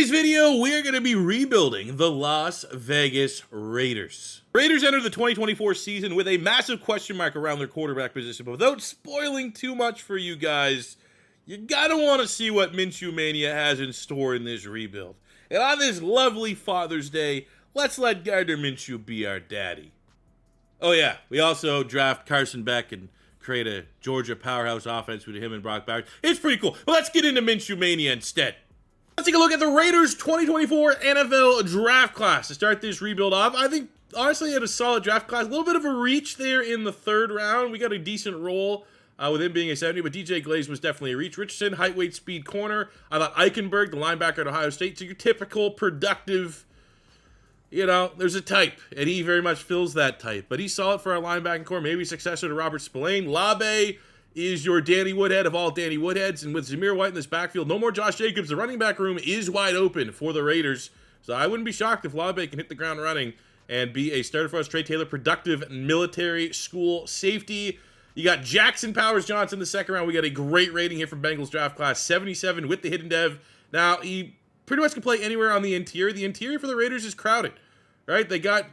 today's video, we are going to be rebuilding the Las Vegas Raiders. Raiders enter the 2024 season with a massive question mark around their quarterback position, but without spoiling too much for you guys, you gotta want to see what Minshew Mania has in store in this rebuild. And on this lovely Father's Day, let's let Gardner Minshew be our daddy. Oh yeah, we also draft Carson Beck and create a Georgia powerhouse offense with him and Brock Bowers. It's pretty cool, but let's get into Minshew Mania instead. Let's take a look at the Raiders 2024 NFL draft class to start this rebuild off. I think, honestly, had a solid draft class. A little bit of a reach there in the third round. We got a decent roll with him being a 70, but DJ Glaze was definitely a reach. Richardson, height, weight, speed, corner. I thought Eichenberg, the linebacker at Ohio State, so your typical productive, there's a type, and he very much fills that type. But he's solid for our linebacking core. Maybe successor to Robert Spillane. Labe is your Danny Woodhead of all Danny Woodheads. And with Zamir White in this backfield, no more Josh Jacobs. The running back room is wide open for the Raiders. So I wouldn't be shocked if Labe can hit the ground running and be a starter for us. Trey Taylor, productive military school safety. You got Jackson Powers-Johnson in the second round. We got a great rating here from Bengals draft class, 77 with the hidden dev. Now, he pretty much can play anywhere on the interior. The interior for the Raiders is crowded, right?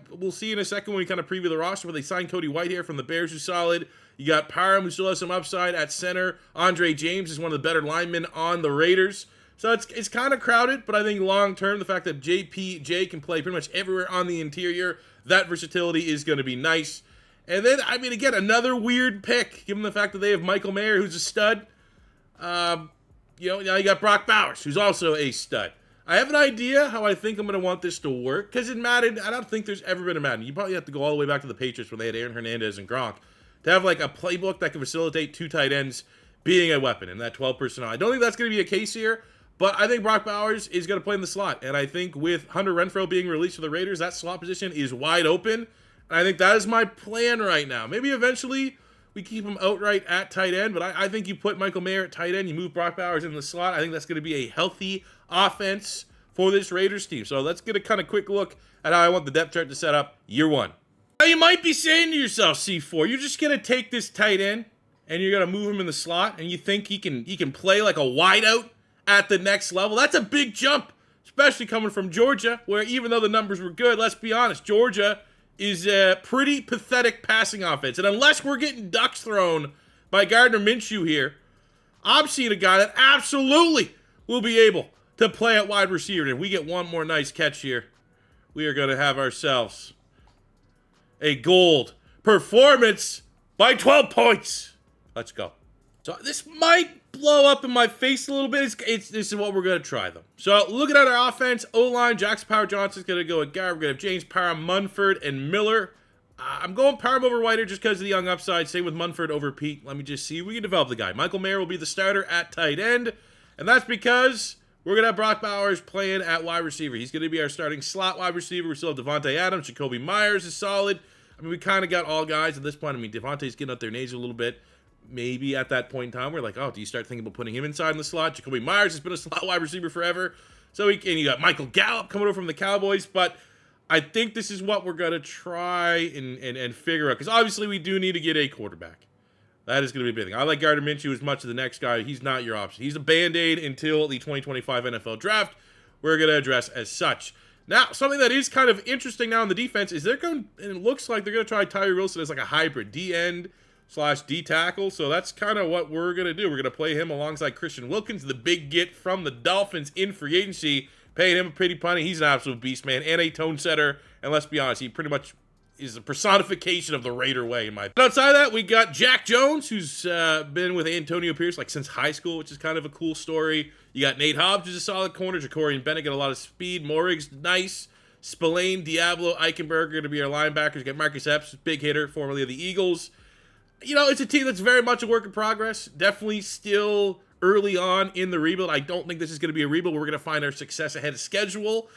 We'll see in a second when we kind of preview the roster, but they signed Cody Whitehair from the Bears, who's solid. You got Parham, who still has some upside at center. Andre James is one of the better linemen on the Raiders. So it's kind of crowded, but I think long-term, the fact that JPJ can play pretty much everywhere on the interior, that versatility is going to be nice. And then, again, another weird pick, given the fact that they have Michael Mayer, who's a stud. Now you got Brock Bowers, who's also a stud. I have an idea how I think I'm going to want this to work, because in Madden, I don't think there's ever been a Madden. You probably have to go all the way back to the Patriots when they had Aaron Hernandez and Gronk to have like a playbook that can facilitate two tight ends being a weapon in that 12 personnel. I don't think that's going to be a case here, but I think Brock Bowers is going to play in the slot. And I think with Hunter Renfrow being released for the Raiders, that slot position is wide open. And I think that is my plan right now. Maybe eventually we keep him outright at tight end, but I think you put Michael Mayer at tight end, you move Brock Bowers in the slot. I think that's going to be a healthy offense for this Raiders team. So let's get a kind of quick look at how I want the depth chart to set up year one. Now you might be saying to yourself, C4, you're just going to take this tight end and you're going to move him in the slot and you think he can play like a wideout at the next level. That's a big jump, especially coming from Georgia, where even though the numbers were good, let's be honest, Georgia is a pretty pathetic passing offense. And unless we're getting ducks thrown by Gardner Minshew here, I'm seeing a guy that absolutely will be able to play at wide receiver. And if we get one more nice catch here, we are going to have ourselves a gold performance by 12 points. Let's go. So this might blow up in my face a little bit. This is what we're going to try, though. So looking at our offense, O-line, Jackson Powers-Johnson is going to go with Garrett. We're going to have James Parham, Munford, and Miller. I'm going Parham over Whitehair just because of the young upside. Same with Munford over Pete. Let me just see. We can develop the guy. Michael Mayer will be the starter at tight end. And that's because we're going to have Brock Bowers playing at wide receiver. He's going to be our starting slot wide receiver. We still have Devontae Adams. Jacoby Myers is solid. We kind of got all guys at this point. Devontae's getting up their age a little bit. Maybe at that point in time, we're like, oh, do you start thinking about putting him inside in the slot? Jacoby Myers has been a slot wide receiver forever. And you got Michael Gallup coming over from the Cowboys. But I think this is what we're going to try and figure out. Because obviously we do need to get a quarterback. That is going to be a big thing. I like Gardner Minshew as much as the next guy. He's not your option. He's a Band-Aid until the 2025 NFL Draft. We're going to address as such. Now, something that is kind of interesting now in the defense is and it looks like they're going to try Tyree Wilson as like a hybrid D-end / D tackle. So that's kind of what we're going to do. We're going to play him alongside Christian Wilkins, the big get from the Dolphins in free agency, paying him a pretty penny. He's an absolute beast, man, and a tone setter. And let's be honest, he pretty much is a personification of the Raider way, in my opinion. Outside of that, we got Jack Jones, who's been with Antonio Pierce since high school, which is kind of a cool story. You got Nate Hobbs, who's a solid corner. Jacorian Bennett got a lot of speed. Morig's nice. Spillane, Diablo, Eichenberg are going to be our linebackers. You got Marcus Epps, big hitter, formerly of the Eagles. It's a team that's very much a work in progress. Definitely still early on in the rebuild. I don't think this is going to be a rebuild where we're going to find our success ahead of schedule.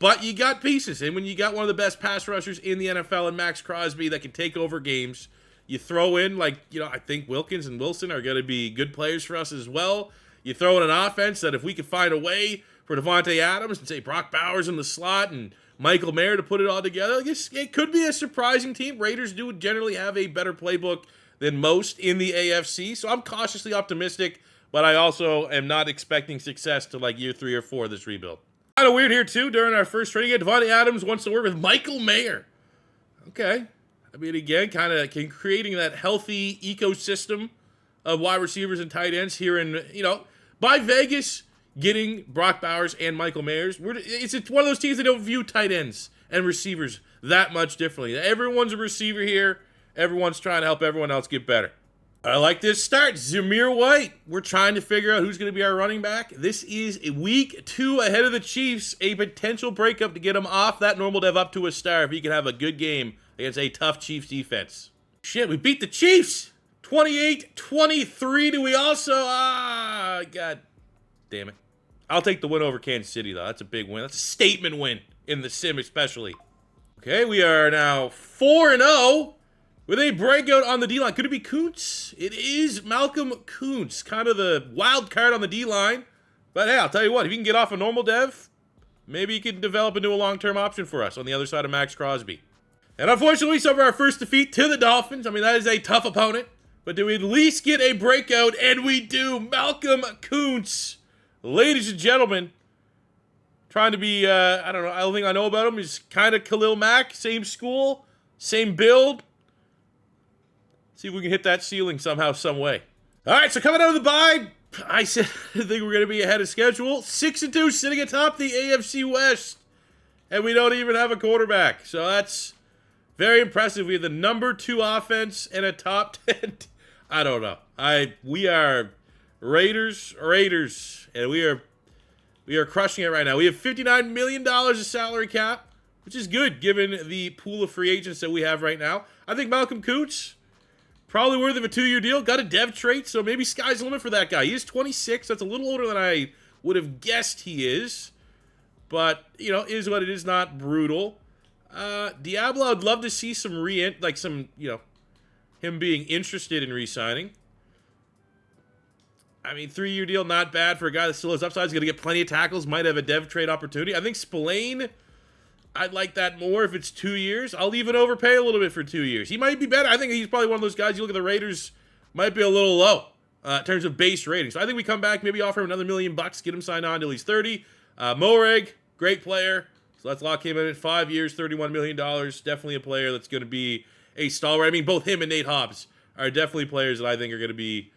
But you got pieces. And when you got one of the best pass rushers in the NFL and Max Crosby that can take over games, you throw in, I think Wilkins and Wilson are going to be good players for us as well. You throw in an offense that if we could find a way for Devontae Adams and say Brock Bowers in the slot and Michael Mayer to put it all together, I guess it could be a surprising team. Raiders do generally have a better playbook than most in the AFC, so I'm cautiously optimistic, but I also am not expecting success to year 3 or 4 of this rebuild. Kind of weird here, too. During our first training, Devontae Adams wants to work with Michael Mayer. Okay. I mean, again, kind of creating that healthy ecosystem of wide receivers and tight ends here in, by Vegas getting Brock Bowers and Michael Mayers. It's one of those teams that don't view tight ends and receivers that much differently. Everyone's a receiver here. Everyone's trying to help everyone else get better. I like this start. Zamir White. We're trying to figure out who's going to be our running back. This is week 2 ahead of the Chiefs. A potential breakup to get him off that normal dev up to a star if he can have a good game against a tough Chiefs defense. Shit, we beat the Chiefs. 28-23. Do we also? God damn it. I'll take the win over Kansas City, though. That's a big win. That's a statement win in the sim especially. Okay, we are now 4-0. With a breakout on the D-line. Could it be Kuntz? It is Malcolm Kuntz. Kind of the wild card on the D-line. But hey, I'll tell you what. If he can get off a normal dev, maybe he can develop into a long-term option for us on the other side of Max Crosby. And unfortunately, we suffer our first defeat to the Dolphins. I mean, that is a tough opponent. But do we at least get a breakout? And we do. Malcolm Kuntz. Ladies and gentlemen. Trying to be, I don't know. I don't think I know about him. He's kind of Khalil Mack. Same school. Same build. See if we can hit that ceiling somehow, some way. All right, so coming out of the bye, I said I think we're going to be ahead of schedule. 6-2, sitting atop the AFC West, and we don't even have a quarterback. So that's very impressive. We have the number 2 offense and a top 10. I don't know. We are Raiders, and we are crushing it right now. We have $59 million of salary cap, which is good given the pool of free agents that we have right now. I think Malcolm Kuntz, probably worthy of a 2-year deal. Got a dev trait, so maybe sky's the limit for that guy. He is 26. That's a little older than I would have guessed he is. But, is what it is, not brutal. Diablo, I'd love to see some him being interested in re-signing. I mean, 3-year deal, not bad for a guy that still has upside. He's going to get plenty of tackles, might have a dev trade opportunity. I think Spillane, I'd like that more if it's 2 years. I'll even overpay a little bit for 2 years. He might be better. I think he's probably one of those guys, you look at the Raiders, might be a little low in terms of base rating. So I think we come back, maybe offer him another $1 million, get him signed on till he's 30. Moreg, great player. So let's lock him in at 5 years, $31 million. Definitely a player that's going to be a stalwart. I mean, both him and Nate Hobbs are definitely players that I think are going to be,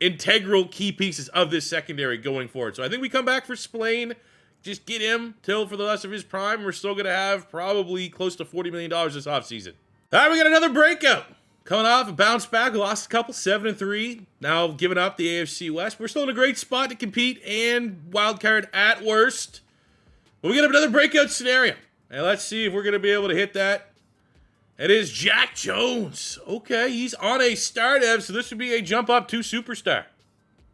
integral key pieces of this secondary going forward. So I think we come back for Spillane. Just get him till for the rest of his prime. We're still going to have probably close to $40 million this offseason. All right, we got another breakout. Coming off a bounce back. We lost a couple, 7-3. Now giving up the AFC West. We're still in a great spot to compete and wild card at worst. But we got another breakout scenario. And let's see if we're going to be able to hit that. It is Jack Jones. Okay, he's on a star dev, so this would be a jump up to superstar.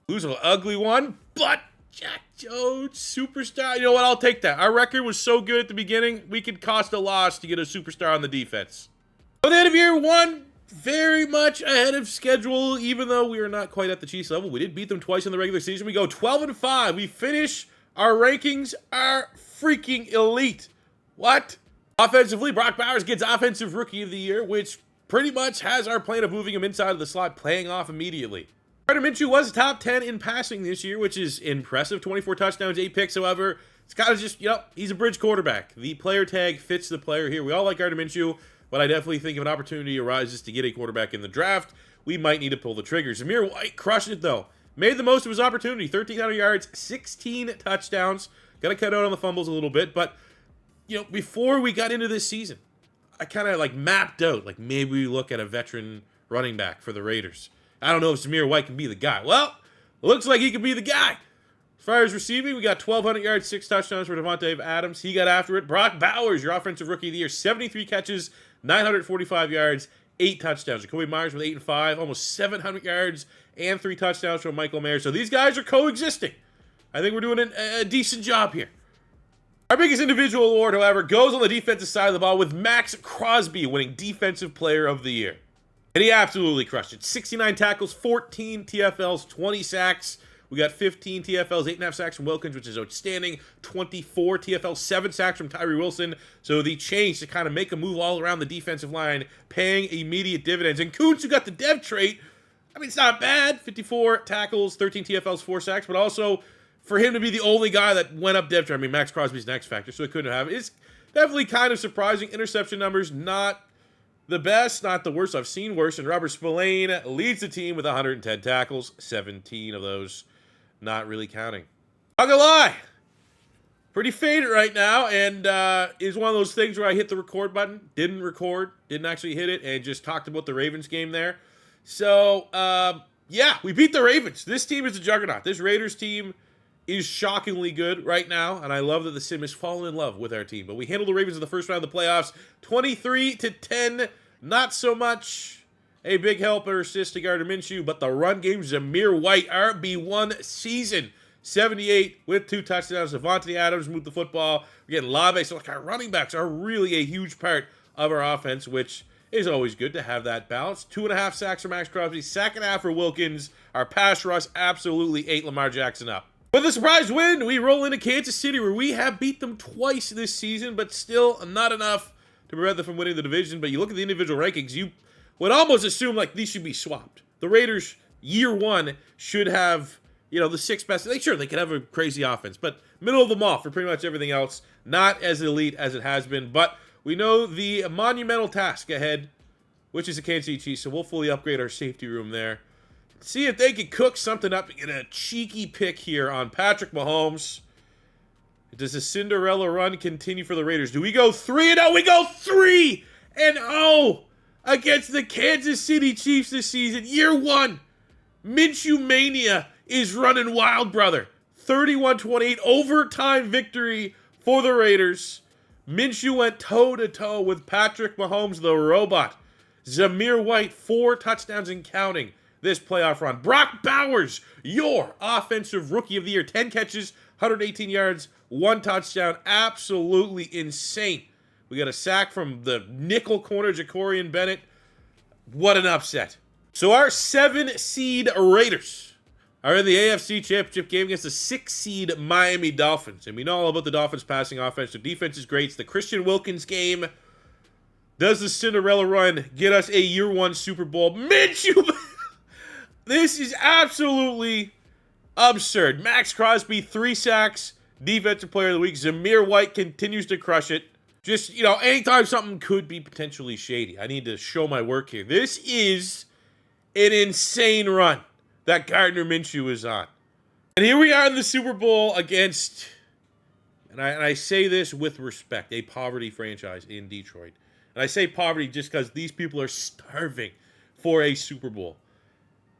Who's an ugly one, but Jack Jones, superstar. You know what? I'll take that. Our record was so good at the beginning, we could cost a loss to get a superstar on the defense. By the end of year 1, very much ahead of schedule, even though we are not quite at the Chiefs level. We did beat them twice in the regular season. We go 12-5. We finish. Our rankings are freaking elite. What? Offensively, Brock Bowers gets Offensive Rookie of the Year, which pretty much has our plan of moving him inside of the slot playing off immediately. Gardner Minshew was top 10 in passing this year, which is impressive. 24 touchdowns, 8 picks. However, it's kind of just, he's a bridge quarterback. The player tag fits the player here. We all like Gardner Minshew, but I definitely think if an opportunity arises to get a quarterback in the draft, we might need to pull the trigger. Zamir White crushed it, though. Made the most of his opportunity. 1,300 yards, 16 touchdowns. Got to cut out on the fumbles a little bit, but before we got into this season, I kind of mapped out, maybe we look at a veteran running back for the Raiders. I don't know if Zamir White can be the guy. Well, looks like he could be the guy. As far as receiving, we got 1,200 yards, 6 touchdowns for Devontae Adams. He got after it. Brock Bowers, your Offensive Rookie of the Year, 73 catches, 945 yards, 8 touchdowns. Jacoby Myers with 8 and 5, almost 700 yards and 3 touchdowns from Michael Mayer. So these guys are coexisting. I think we're doing a decent job here. Our biggest individual award, however, goes on the defensive side of the ball with Max Crosby winning Defensive Player of the Year. And he absolutely crushed it. 69 tackles, 14 TFLs, 20 sacks. We got 15 TFLs, 8.5 sacks from Wilkins, which is outstanding. 24 TFLs, 7 sacks from Tyree Wilson. So the change to kind of make a move all around the defensive line, paying immediate dividends. And Kuntz, who got the dev trait, I mean, it's not bad. 54 tackles, 13 TFLs, 4 sacks, but also for him to be the only guy that went up depth chart. I mean, Max Crosby's an X factor, so it couldn't have. It's definitely kind of surprising. Interception numbers, not the best, not the worst. I've seen worse. And Robert Spillane leads the team with 110 tackles, 17 of those not really counting. Not gonna lie, pretty faded right now, and is one of those things where I hit the record button, didn't record, didn't actually hit it, and just talked about the Ravens game there. So, yeah, we beat the Ravens. This team is a juggernaut. This Raiders team is shockingly good right now, and I love that the Sim has fallen in love with our team. But we handled the Ravens in the first round of the playoffs, 23-10. Not so much a big help or assist to Gardner Minshew, but the run game, Zamir White, RB1 season, 78 with 2 touchdowns. Devontae Adams moved the football. We're getting Lave. So, like, our running backs are really a huge part of our offense, which is always good to have that balance. 2.5 sacks for Max Crosby, second half for Wilkins. Our pass rush absolutely ate Lamar Jackson up. With a surprise win, we roll into Kansas City, where we have beat them twice this season, but still not enough to prevent them from winning the division. But you look at the individual rankings, you would almost assume like these should be swapped. The Raiders, year one, should have, the 6th best. They could have a crazy offense, but middle of the mall for pretty much everything else. Not as elite as it has been, but we know the monumental task ahead, which is the Kansas City Chiefs, so we'll fully upgrade our safety room there. See if they can cook something up to get a cheeky pick here on Patrick Mahomes. Does the Cinderella run continue for the Raiders? Do we go 3-0? We go 3-0 against the Kansas City Chiefs this season. Year one. Minshew Mania is running wild, brother. 31-28 overtime victory for the Raiders. Minshew went toe-to-toe with Patrick Mahomes, the robot. Zamir White, 4 touchdowns and counting this playoff run. Brock Bowers, your offensive rookie of the year. 10 catches, 118 yards, 1 touchdown. Absolutely insane. We got a sack from the nickel corner, Jacorian Bennett. What an upset. So our 7-seed Raiders are in the AFC Championship game against the 6-seed Miami Dolphins. And we know all about the Dolphins' passing offense. Their defense is great. It's the Christian Wilkins game. Does the Cinderella run get us a year one Super Bowl? Minshew! This is absolutely absurd. Max Crosby, 3 sacks, defensive player of the week. Zamir White continues to crush it. Just, anytime something could be potentially shady, I need to show my work here. This is an insane run that Gardner Minshew is on. And here we are in the Super Bowl against, and I say this with respect, a poverty franchise in Detroit. And I say poverty just because these people are starving for a Super Bowl.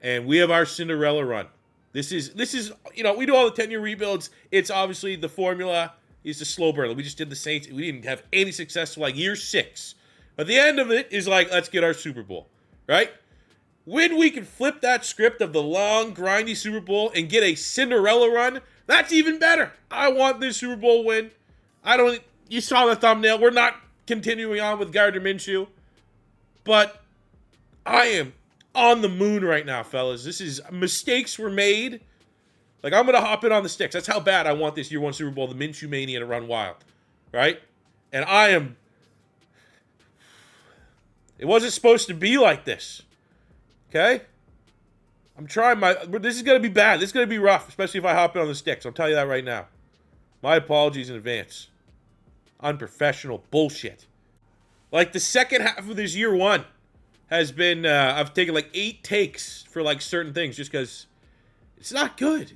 And we have our Cinderella run. This is we do all the 10-year rebuilds. It's obviously the formula is the slow burn. We just did the Saints. We didn't have any success till like year 6. But the end of it is like, let's get our Super Bowl, right? When we can flip that script of the long, grindy Super Bowl and get a Cinderella run, that's even better. I want this Super Bowl win. You saw the thumbnail. We're not continuing on with Gardner Minshew. But I am on the moon right now, fellas. Mistakes were made. Like, I'm going to hop in on the sticks. That's how bad I want this year one Super Bowl, the Minshew Mania, to run wild. Right? And it wasn't supposed to be like this. Okay? I'm trying this is going to be bad. This is going to be rough, especially if I hop in on the sticks. I'll tell you that right now. My apologies in advance. Unprofessional bullshit. Like, the second half of this year one has been, I've taken like 8 takes for like certain things just because it's not good.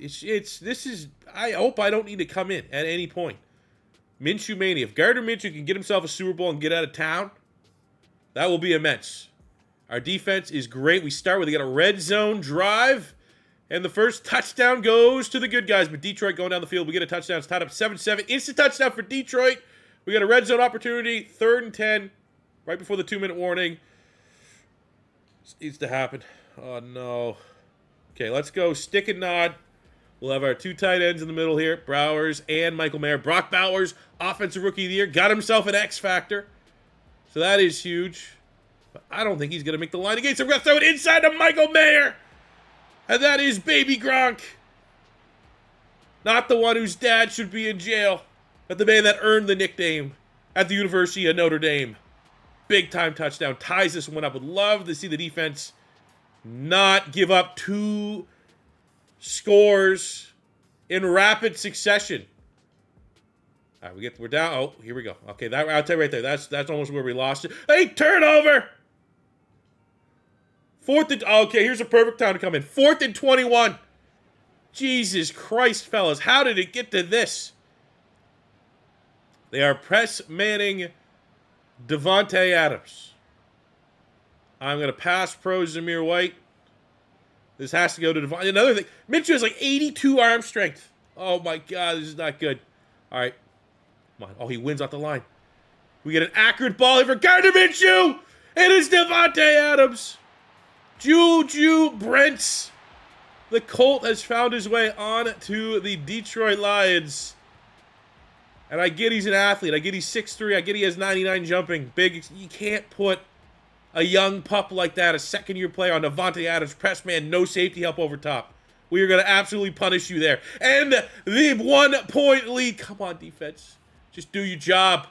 I hope I don't need to come in at any point. Minshew Mania. If Gardner Minshew can get himself a Super Bowl and get out of town, that will be immense. Our defense is great. We got a red zone drive, and the first touchdown goes to the good guys, but Detroit going down the field. We get a touchdown. It's tied up 7-7. Instant touchdown for Detroit. We got a red zone opportunity, 3rd and 10, right before the 2-minute warning. This needs to happen. Oh, no. Okay, let's go stick and nod. We'll have our 2 tight ends in the middle here, Bowers and Michael Mayer. Brock Bowers, Offensive Rookie of the Year, got himself an X Factor. So that is huge. But I don't think he's going to make the line again, so we're going to throw it inside to Michael Mayer. And that is Baby Gronk. Not the one whose dad should be in jail, but the man that earned the nickname at the University of Notre Dame. Big time touchdown. Ties this one up. Would love to see the defense not give up 2 scores in rapid succession. All right, we're down. Oh, here we go. Okay, I'll tell you right there. That's almost where we lost it. Hey, turnover! Okay, here's a perfect time to come in. 4th and 21. Jesus Christ, fellas. How did it get to this? They are press manning Davante Adams. I'm going to pass pro Zamir White. This has to go to Davante. Another thing, Minshew has like 82 arm strength. Oh my God, this is not good. All right. Come on. Oh, he wins off the line. We get an accurate ball here for Gardner Minshew. It is Davante Adams. Juju Brents. The Colt has found his way on to the Detroit Lions. And I get he's an athlete. I get he's 6'3". I get he has 99 jumping. Big. You can't put a young pup like that, a second-year player, on Davante Adams, press man, no safety help over top. We are going to absolutely punish you there. And the 1-point lead. Come on, defense. Just do your job.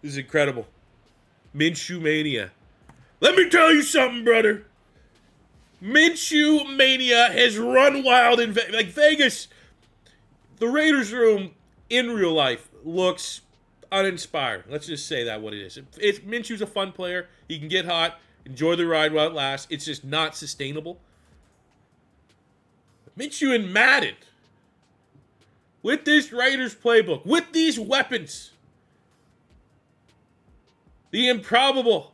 This is incredible. Minshew Mania. Let me tell you something, brother. Minshew Mania has run wild in Vegas. The Raiders room in real life looks uninspiring. Let's just say that what it is. Minshew's a fun player. He can get hot, enjoy the ride while it lasts. It's just not sustainable. Minshew in Madden, with this Raiders playbook, with these weapons, the improbable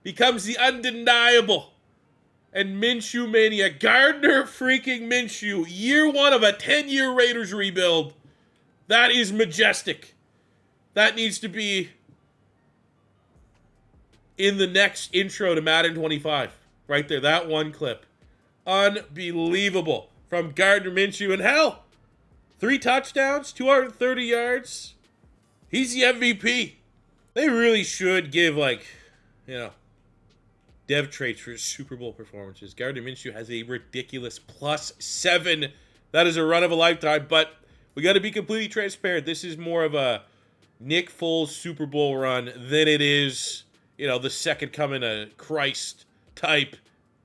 becomes the undeniable. And Minshew Mania, Gardner freaking Minshew, year 1 of a 10-year Raiders rebuild. That is majestic. That needs to be in the next intro to Madden 25. Right there, that one clip. Unbelievable. From Gardner Minshew. And hell, 3 touchdowns, 230 yards. He's the MVP. They really should give, dev traits for Super Bowl performances. Gardner Minshew has a ridiculous +7. That is a run of a lifetime, but we got to be completely transparent. This is more of a Nick Foles Super Bowl run than it is, the second coming of Christ type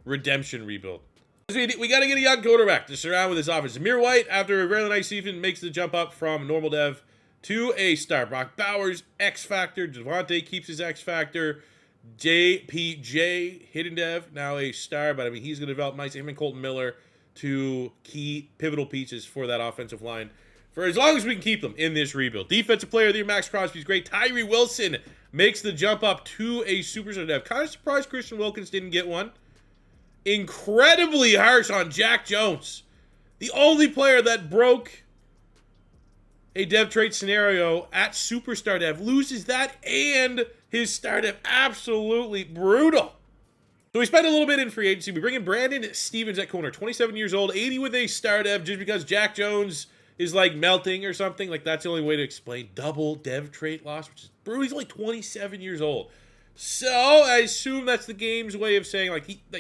redemption rebuild. We got to get a young quarterback to surround with this offense. Zamir White, after a very nice season, makes the jump up from normal dev to a star. Brock Bowers, X Factor. Davante keeps his X Factor. JPJ, hidden dev, now a star, but he's going to develop nice. Him and Colton Miller, 2 key pivotal pieces for that offensive line for as long as we can keep them in this rebuild. Defensive player of the year, Max Crosby's great. Tyree Wilson makes the jump up to a superstar dev. Kind of surprised Christian Wilkins didn't get one. Incredibly harsh on Jack Jones. The only player that broke a dev trait scenario at superstar dev loses that, and his star dev absolutely brutal. So we spent a little bit in free agency. We bring in Brandon Stevens at corner, 27 years old, 80 with a star dev, just because Jack Jones is melting or something. That's the only way to explain double dev trait loss, which is brutal. He's only 27 years old. So I assume that's the game's way of saying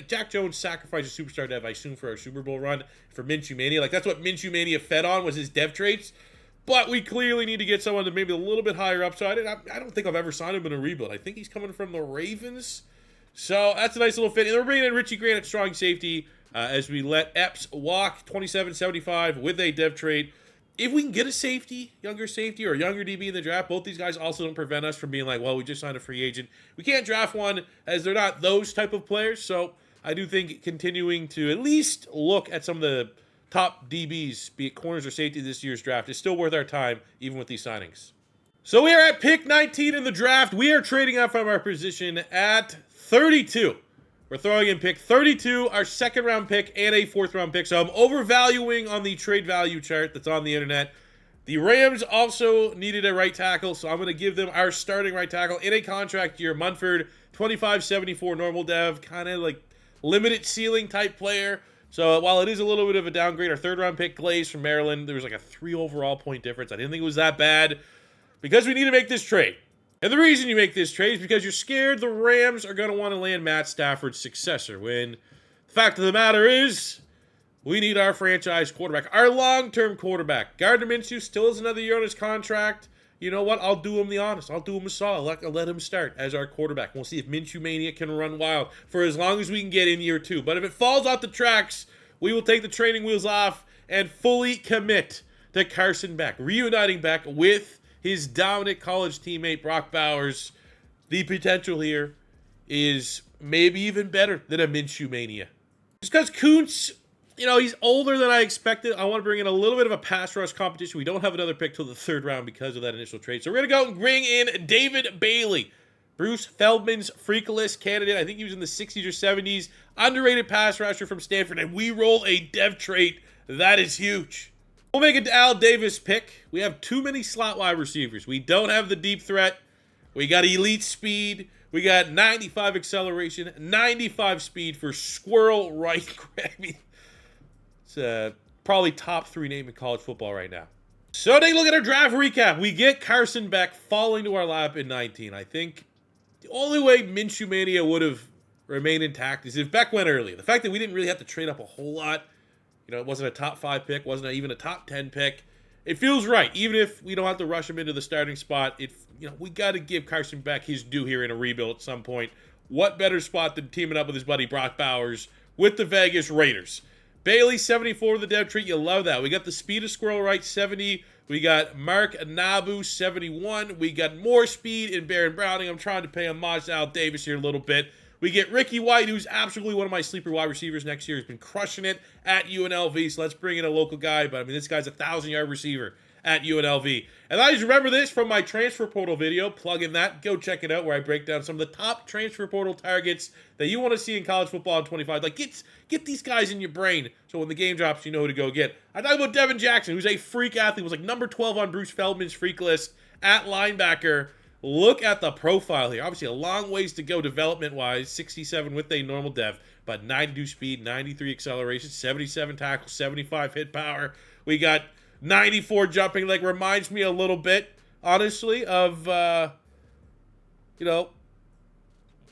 Jack Jones sacrificed a superstar dev, I assume, for our Super Bowl run for Minshew Mania. That's what Minshew Mania fed on, was his dev traits. But we clearly need to get someone to maybe a little bit higher upside. And I don't think I've ever signed him in a rebuild. I think he's coming from the Ravens. So that's a nice little fit. And we're bringing in Richie Grant at strong safety as we let Epps walk, 27-75 with a dev trait. If we can get a safety, younger safety, or a younger DB in the draft, both these guys also don't prevent us from being we just signed a free agent. We can't draft one as they're not those type of players. So I do think continuing to at least look at some of the top DBs, be it corners or safety this year's draft, is still worth our time, even with these signings. So we are at pick 19 in the draft. We are trading up from our position at 32. We're throwing in pick 32, our 2nd-round pick, and a 4th-round pick. So I'm overvaluing on the trade value chart that's on the internet. The Rams also needed a right tackle, so I'm going to give them our starting right tackle in a contract year. Munford, 25-74 normal dev, kind of limited ceiling type player. So while it is a little bit of a downgrade, our 3rd-round pick, Glaze from Maryland, there was a 3 overall point difference. I didn't think it was that bad because we need to make this trade. And the reason you make this trade is because you're scared the Rams are going to want to land Matt Stafford's successor, when the fact of the matter is We need our franchise quarterback, our long-term quarterback. Gardner Minshew still has another year on his contract. You know what? I'll do him the honest. I'll do him a solid. I'll let him start as our quarterback. We'll see if Minshew Mania can run wild for as long as we can get in year 2. But if it falls off the tracks, we will take the training wheels off and fully commit to Carson Beck, reuniting Beck with his dominant college teammate Brock Bowers. The potential here is maybe even better than a Minshew Mania. Just because Kuntz, he's older than I expected. I want to bring in a little bit of a pass rush competition. We don't have another pick till the 3rd round because of that initial trade. So we're going to go and bring in David Bailey, Bruce Feldman's freak list candidate. I think he was in the 60s or 70s. Underrated pass rusher from Stanford. And we roll a dev trait. That is huge. We'll make an Al Davis pick. We have too many slot wide receivers. We don't have the deep threat. We got elite speed. We got 95 acceleration, 95 speed for squirrel right grab. It's probably top 3 name in college football right now. So take a look at our draft recap. We get Carson Beck falling to our lap in 19. I think the only way Minshew Mania would have remained intact is if Beck went early. The fact that we didn't really have to trade up a whole lot, it wasn't a top 5 pick, wasn't even a top 10 pick. It feels right, even if we don't have to rush him into the starting spot. We got to give Carson Beck his due here in a rebuild at some point. What better spot than teaming up with his buddy Brock Bowers with the Vegas Raiders? Bailey, 74 with the dev treat. You love that. We got the speed of squirrel right, 70. We got Mark Nabu, 71. We got more speed in Baron Browning. I'm trying to pay homage to Al Davis here a little bit. We get Ricky White, who's absolutely one of my sleeper wide receivers next year. He's been crushing it at UNLV, so let's bring in a local guy. But, this guy's a 1,000-yard receiver at UNLV. And I just remember this from my transfer portal video. Plug in that. Go check it out where I break down some of the top transfer portal targets that you want to see in college football in 25. Like, get these guys in your brain so when the game drops, you know who to go get. I talk about Devin Jackson, who's a freak athlete. Was like number 12 on Bruce Feldman's freak list at linebacker. Look at the profile here. Obviously, a long ways to go development-wise. 67 with a normal dev, but 92 speed, 93 acceleration, 77 tackles, 75 hit power. We got 94 jumping leg. Reminds me a little bit, honestly, of, a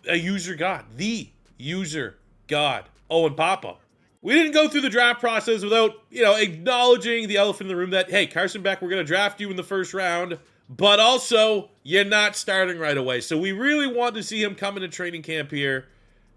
user god. The user god, Owen Papa. We didn't go through the draft process without, acknowledging the elephant in the room that, hey, Carson Beck, we're going to draft you in the 1st round. But also, you're not starting right away. So we really want to see him come into training camp here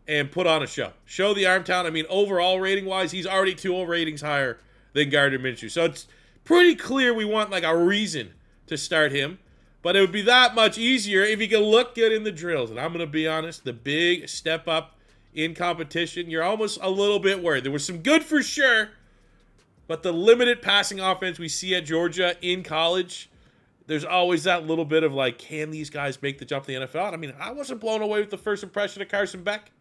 and put on a show. Show the arm talent. Overall rating-wise, he's already 2 ratings higher than Gardner Minshew. So it's pretty clear we want a reason to start him. But it would be that much easier if he could look good in the drills. And I'm going to be honest, the big step up in competition, you're almost a little bit worried. There was some good for sure, but the limited passing offense we see at Georgia in college, there's always that little bit of can these guys make the jump to the NFL? And I wasn't blown away with the first impression of Carson Beck.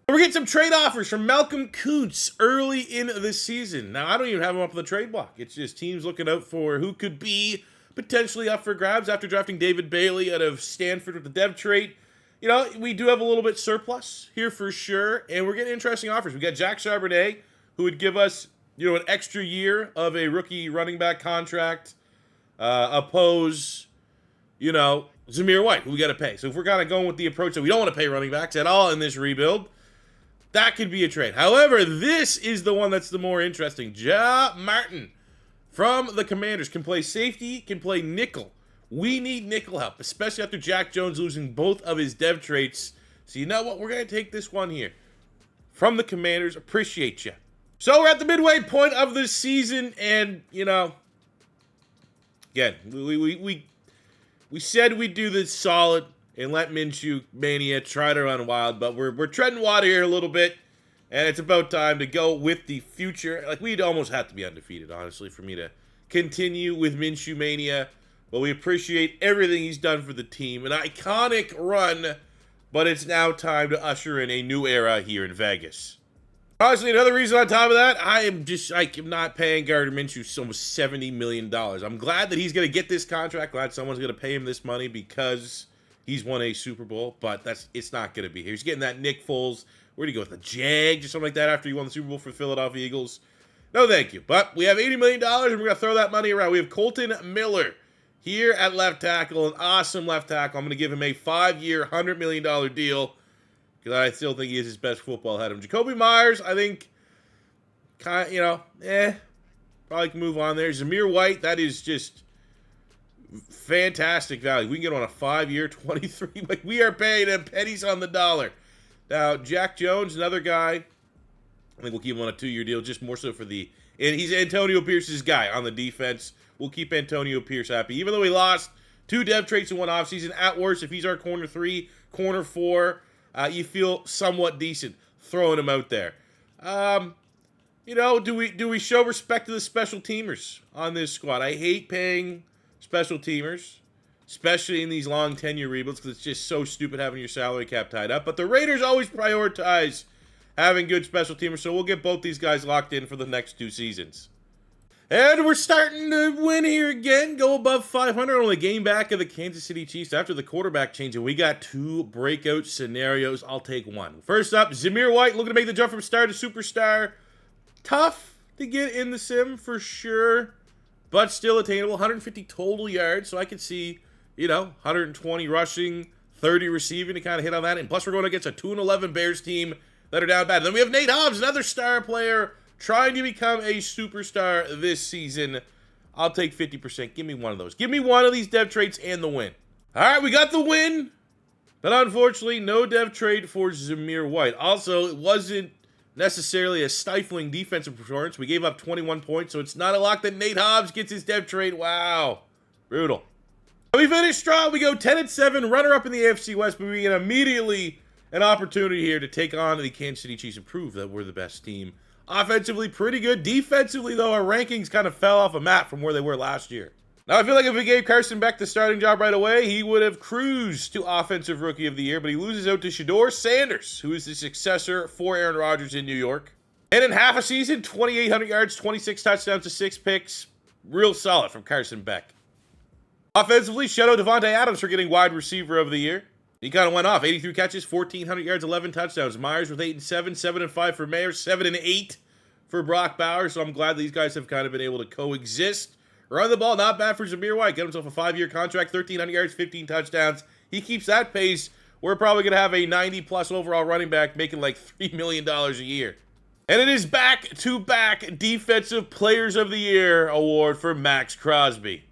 We're getting some trade offers from Malcolm Kuntz early in the season. Now, I don't even have him up on the trade block. It's just teams looking out for who could be potentially up for grabs after drafting David Bailey out of Stanford with the dev trait. We do have a little bit surplus here for sure, and we're getting interesting offers. We got Jack Charbonnet, who would give us, an extra year of a rookie running back contract. Oppose, Zamir White, who we got to pay. So if we're kind of going with the approach that we don't want to pay running backs at all in this rebuild, that could be a trade. However, this is the one that's the more interesting. Ja Martin from the Commanders can play safety, can play nickel. We need nickel help, especially after Jack Jones losing both of his dev traits. So you know what? We're going to take this one here from the Commanders. Appreciate you. So we're at the midway point of the season, and, again, we said we'd do this solid and let Minshew Mania try to run wild, but we're treading water here a little bit, and it's about time to go with the future. We'd almost have to be undefeated, honestly, for me to continue with Minshew Mania. But we appreciate everything he's done for the team. An iconic run, but it's now time to usher in a new era here in Vegas. Honestly, another reason on top of that, I am not paying Gardner Minshew almost $70 million. I'm glad that he's going to get this contract. Glad someone's going to pay him this money because he's won a Super Bowl, but it's not going to be here. He's getting that Nick Foles. Where'd he go? With the Jags or something like that after he won the Super Bowl for the Philadelphia Eagles? No, thank you. But we have $80 million, and we're going to throw that money around. We have Colton Miller here at left tackle, an awesome left tackle. I'm going to give him a 5-year, $100 million deal because I still think he is his best football ahead of him. Jacoby Myers, I think, Probably can move on there. Zamir White, that is just fantastic value. We can get on a 5-year, 23. Like, we are paying him pennies on the dollar. Now, Jack Jones, another guy. I think we'll keep him on a 2-year deal, just more so for and he's Antonio Pierce's guy on the defense. We'll keep Antonio Pierce happy. Even though he lost 2 dev traits in one offseason, at worst, if he's our corner 3, corner 4, you feel somewhat decent throwing him out there. Do we show respect to the special teamers on this squad? I hate paying special teamers, especially in these long 10-year rebuilds, because it's just so stupid having your salary cap tied up. But the Raiders always prioritize having good special teamers, so we'll get both these guys locked in for the next 2 seasons. And we're starting to win here again, go above 500, only game back of the Kansas City Chiefs after the quarterback change, and we got 2 breakout scenarios. I'll take one. First up, Zamir White looking to make the jump from star to superstar. Tough to get in the sim for sure, but still attainable. 150 total yards, so I could see, 120 rushing, 30 receiving to kind of hit on that. And plus, we're going against a 2-11 Bears team that are down bad. And then we have Nate Hobbs, another star player, trying to become a superstar this season. I'll take 50%. Give me one of those. Give me one of these dev traits and the win. All right, we got the win, but unfortunately, no dev trait for Zamir White. Also, it wasn't necessarily a stifling defensive performance. We gave up 21 points, so it's not a lock that Nate Hobbs gets his dev trait. Wow. Brutal. We finished strong. We go 10-7, runner-up in the AFC West, but we get immediately an opportunity here to take on the Kansas City Chiefs and prove that we're the best team. Offensively, pretty good. Defensively, though, our rankings kind of fell off a map from where they were last year. Now, I feel like if we gave Carson Beck the starting job right away, he would have cruised to Offensive Rookie of the Year, but he loses out to Shedeur Sanders, who is the successor for Aaron Rodgers in New York. And in half a season, 2,800 yards, 26 touchdowns to 6 picks. Real solid from Carson Beck. Offensively, shout out Devontae Adams for getting Wide Receiver of the Year. He kind of went off. 83 catches, 1,400 yards, 11 touchdowns. Myers with 8-7, 7-5 for Mayer, 7-8 for Brock Bowers. So I'm glad these guys have kind of been able to coexist. Run the ball, not bad for Zamir White. Get himself a 5-year contract, 1,300 yards, 15 touchdowns. He keeps that pace. We're probably going to have a 90-plus overall running back making like $3 million a year. And it is back-to-back Defensive Players of the Year award for Max Crosby.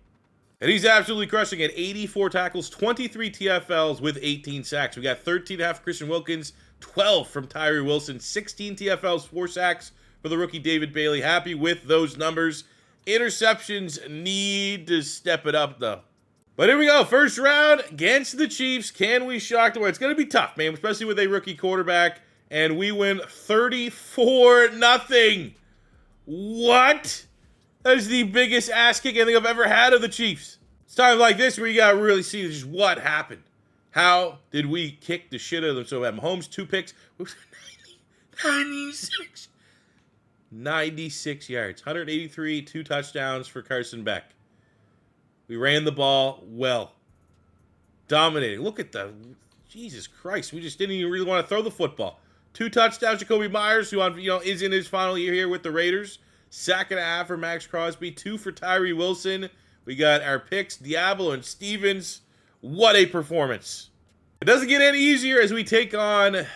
And he's absolutely crushing it. 84 tackles, 23 TFLs with 18 sacks. We got 13.5 for Christian Wilkins, 12 from Tyree Wilson, 16 TFLs, 4 sacks for the rookie David Bailey. Happy with those numbers. Interceptions need to step it up, though. But here we go. First round against the Chiefs. Can we shock the world? It's going to be tough, man, especially with a rookie quarterback. And we win 34-0. What? That is the biggest ass kick I think I've ever had of the Chiefs. It's times like this where you got to really see just what happened. How did we kick the shit out of them so bad? Mahomes, 2 picks. 96 yards. 183, 2 touchdowns for Carson Beck. We ran the ball well. Dominating. Look at the... Jesus Christ. We just didn't even really want to throw the football. 2 touchdowns, Jacoby Myers, who is in his final year here with the Raiders. 2.5 for Max Crosby, 2 for Tyree Wilson. We got our picks, Diablo and Stevens. What a performance. It doesn't get any easier as we take on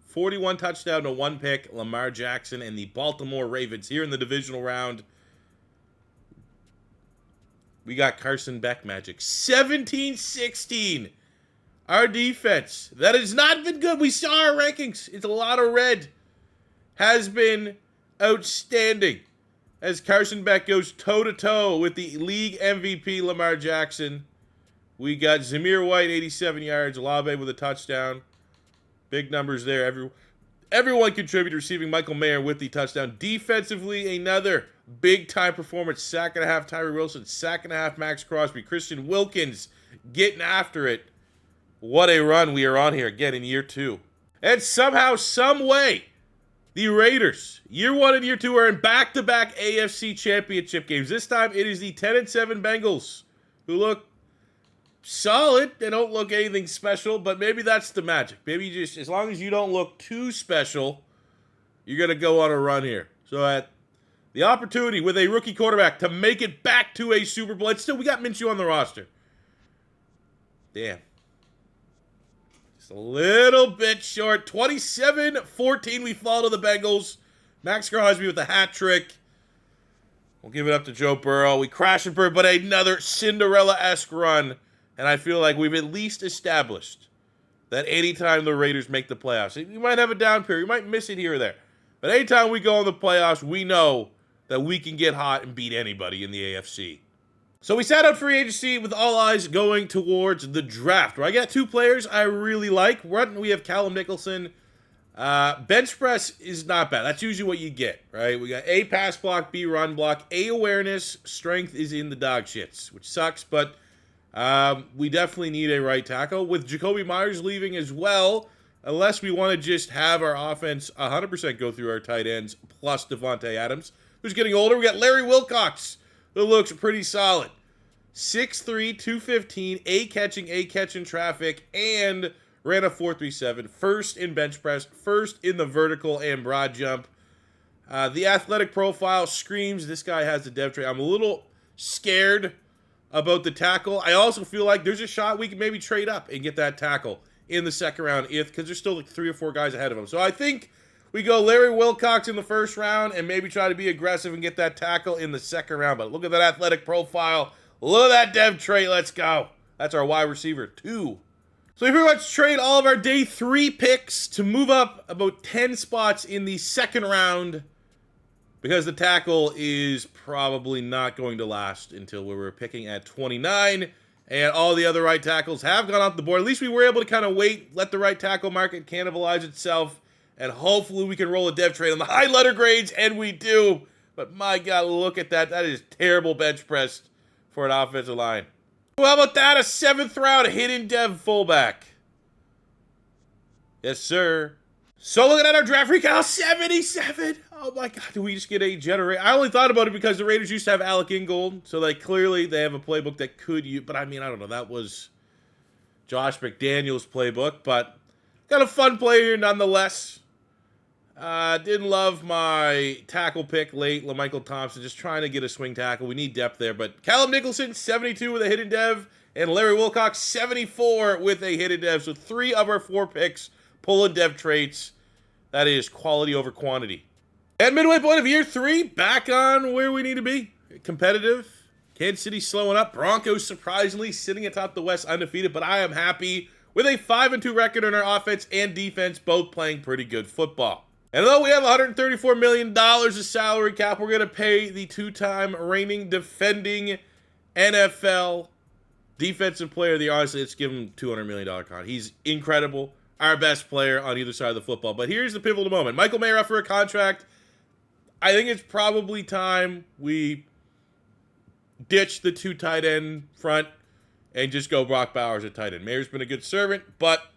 41 touchdown to 1 pick, Lamar Jackson and the Baltimore Ravens here in the divisional round. We got Carson Beck magic. 17-16. Our defense, that has not been good. We saw our rankings. It's a lot of red. Has been outstanding as Carson Beck goes toe-to-toe with the league MVP Lamar Jackson. We got Zamir White, 87 yards. Olave with a touchdown. Big numbers there. Everyone contributed, receiving Michael Mayer with the touchdown. Defensively, another big-time performance. 2.5 Tyree Wilson, 2.5 Max Crosby. Christian Wilkins getting after it. What a run we are on here again in year 2. And somehow, some way, the Raiders, year 1 and year 2, are in back-to-back AFC championship games. This time, it is the 10-7 Bengals, who look solid. They don't look anything special, but maybe that's the magic. Maybe just, as long as you don't look too special, you're going to go on a run here. So at the opportunity with a rookie quarterback to make it back to a Super Bowl. And still, we got Minshew on the roster. Damn. A little bit short. 27-14, we fall to the Bengals. Max Crosby with a hat trick. We'll give it up to Joe Burrow. We crash and burn, but another Cinderella-esque run. And I feel like we've at least established that anytime the Raiders make the playoffs, you might have a down period, you might miss it here or there, but anytime we go in the playoffs, we know that we can get hot and beat anybody in the AFC. So we sat out free agency with all eyes going towards the draft, where I got 2 players I really like. We have Callum Nicholson. Bench press is not bad. That's usually what you get, right? We got A, pass block, B, run block, A, awareness. Strength is in the dog shits, which sucks, but we definitely need a right tackle. With Jacoby Myers leaving as well, unless we want to just have our offense 100% go through our tight ends, plus Devontae Adams, who's getting older. We got Larry Wilcox, who looks pretty solid. 6'3", 215, A catching traffic, and ran a 4.37. First in bench press, first in the vertical and broad jump. The athletic profile screams this guy has a dev trait. I'm a little scared about the tackle. I also feel like there's a shot we can maybe trade up and get that tackle in the second round, because there's still like 3 or 4 guys ahead of him. So I think we go Larry Wilcox in the first round and maybe try to be aggressive and get that tackle in the second round. But look at that athletic profile. Look at that dev trait. Let's go. That's our wide receiver 2. So we pretty much trade all of our day 3 picks to move up about 10 spots in the second round, because the tackle is probably not going to last until we were picking at 29, and all the other right tackles have gone off the board. At least we were able to kind of wait, let the right tackle market cannibalize itself, and hopefully we can roll a dev trade on the high letter grades, and we do. But my God, look at that. That is terrible bench press for an offensive line. Well, how about that? A 7th round hidden dev fullback. Yes, sir. So looking at our draft recount, 77. Oh my God, do we just get a generator? I only thought about it because the Raiders used to have Alec Ingold, so they have a playbook that could use, but I mean, I don't know, that was Josh McDaniels' playbook, but got a fun play here nonetheless. Didn't love my tackle pick late, LaMichael Thompson, just trying to get a swing tackle. We need depth there, but Callum Nicholson, 72 with a hidden dev, and Larry Wilcox, 74 with a hidden dev. So 3 of our 4 picks pulling dev traits. That is quality over quantity. And midway point of year 3, back on where we need to be. Competitive. Kansas City slowing up. Broncos surprisingly sitting atop the West undefeated, but I am happy with a 5-2 record on our offense and defense, both playing pretty good football. And although we have $134 million of salary cap, we're going to pay the 2-time reigning defending NFL Defensive Player of the Year. Honestly, let's give him $200 million contract. He's incredible. Our best player on either side of the football. But here's the pivotal moment. Michael Mayer up for a contract. I think it's probably time we ditch the 2 tight end front and just go Brock Bowers at tight end. Mayer's been a good servant, but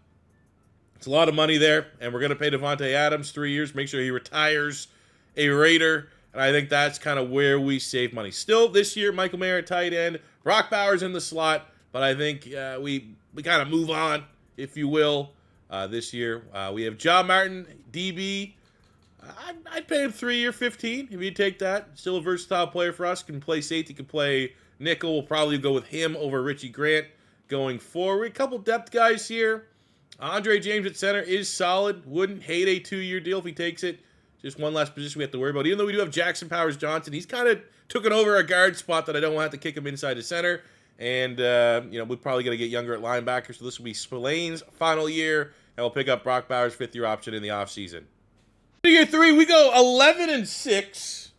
it's a lot of money there, and we're going to pay Devontae Adams 3 years, make sure he retires a Raider, and I think that's kind of where we save money. Still, this year, Michael Mayer at tight end, Brock Bowers in the slot, but I think we kind of move on, if you will, this year. We have John Martin, DB. I'd pay him 3 year, 15, if you take that. Still a versatile player for us. Can play safety, can play nickel. We'll probably go with him over Richie Grant going forward. A couple depth guys here. Andre James at center is solid. Wouldn't hate a 2-year deal if he takes it. Just one last position we have to worry about. Even though we do have Jackson Powers Johnson, he's kind of taken over a guard spot that I don't want to kick him inside the center. And, we're probably going to get younger at linebacker. So this will be Spillane's final year. And we'll pick up Brock Bowers' 5th-year option in the offseason. Year 3, we go 11-6.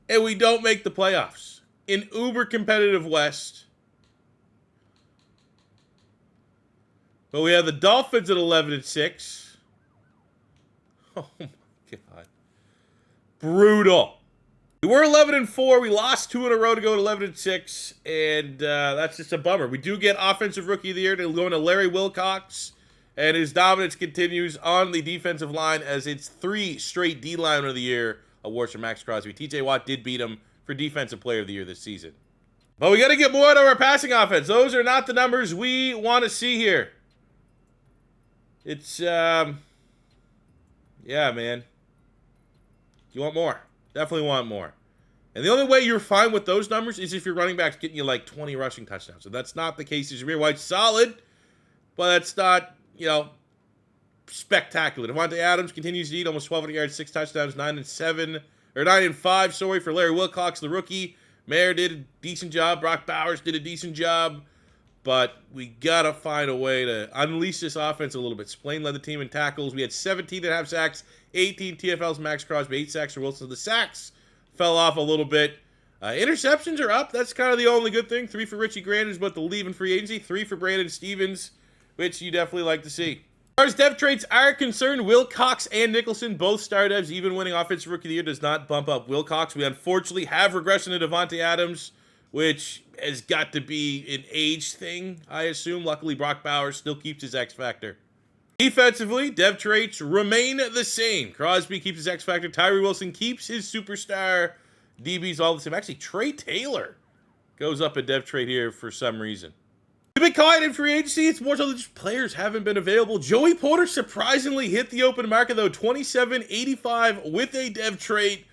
And we don't make the playoffs. In uber competitive West. But we have the Dolphins at 11-6. Oh my God. Brutal. We were 11-4. We lost 2 in a row to go to 11-6. And that's just a bummer. We do get Offensive Rookie of the Year to go to Larry Wilcox. And his dominance continues on the defensive line as it's 3 straight D-Lineman of the Year awards for Max Crosby. TJ Watt did beat him for Defensive Player of the Year this season. But we got to get more out of our passing offense. Those are not the numbers we want to see here. It's, yeah, man. You want more. Definitely want more. And the only way you're fine with those numbers is if your running back's getting you like 20 rushing touchdowns. So that's not the case. Jameer White's solid, but that's not, spectacular. Devontae Adams continues to eat almost 1,200 yards, 6 touchdowns, 9-5, sorry, for Larry Wilcox, the rookie. Mayer did a decent job. Brock Bowers did a decent job. But we got to find a way to unleash this offense a little bit. Splain led the team in tackles. We had 17.5 sacks, 18 TFLs, Max Crosby, 8 sacks for Wilson. The sacks fell off a little bit. Interceptions are up. That's kind of the only good thing. 3 for Richie Grant, who's about to leave in free agency. 3 for Brandon Stevens, which you definitely like to see. As far as dev traits are concerned, Wilcox and Nicholson, both star devs. Even winning Offensive Rookie of the Year does not bump up Wilcox. We unfortunately have regression to Devontae Adams, which has got to be an age thing, I assume. Luckily, Brock Bowers still keeps his X factor. Defensively, dev traits remain the same. Crosby keeps his X factor. Tyree Wilson keeps his superstar. DB's all the same. Actually, Trey Taylor goes up a dev trait here for some reason. A bit quiet in free agency. It's more so that just players haven't been available. Joey Porter surprisingly hit the open market, though. 27.85 with a dev trait.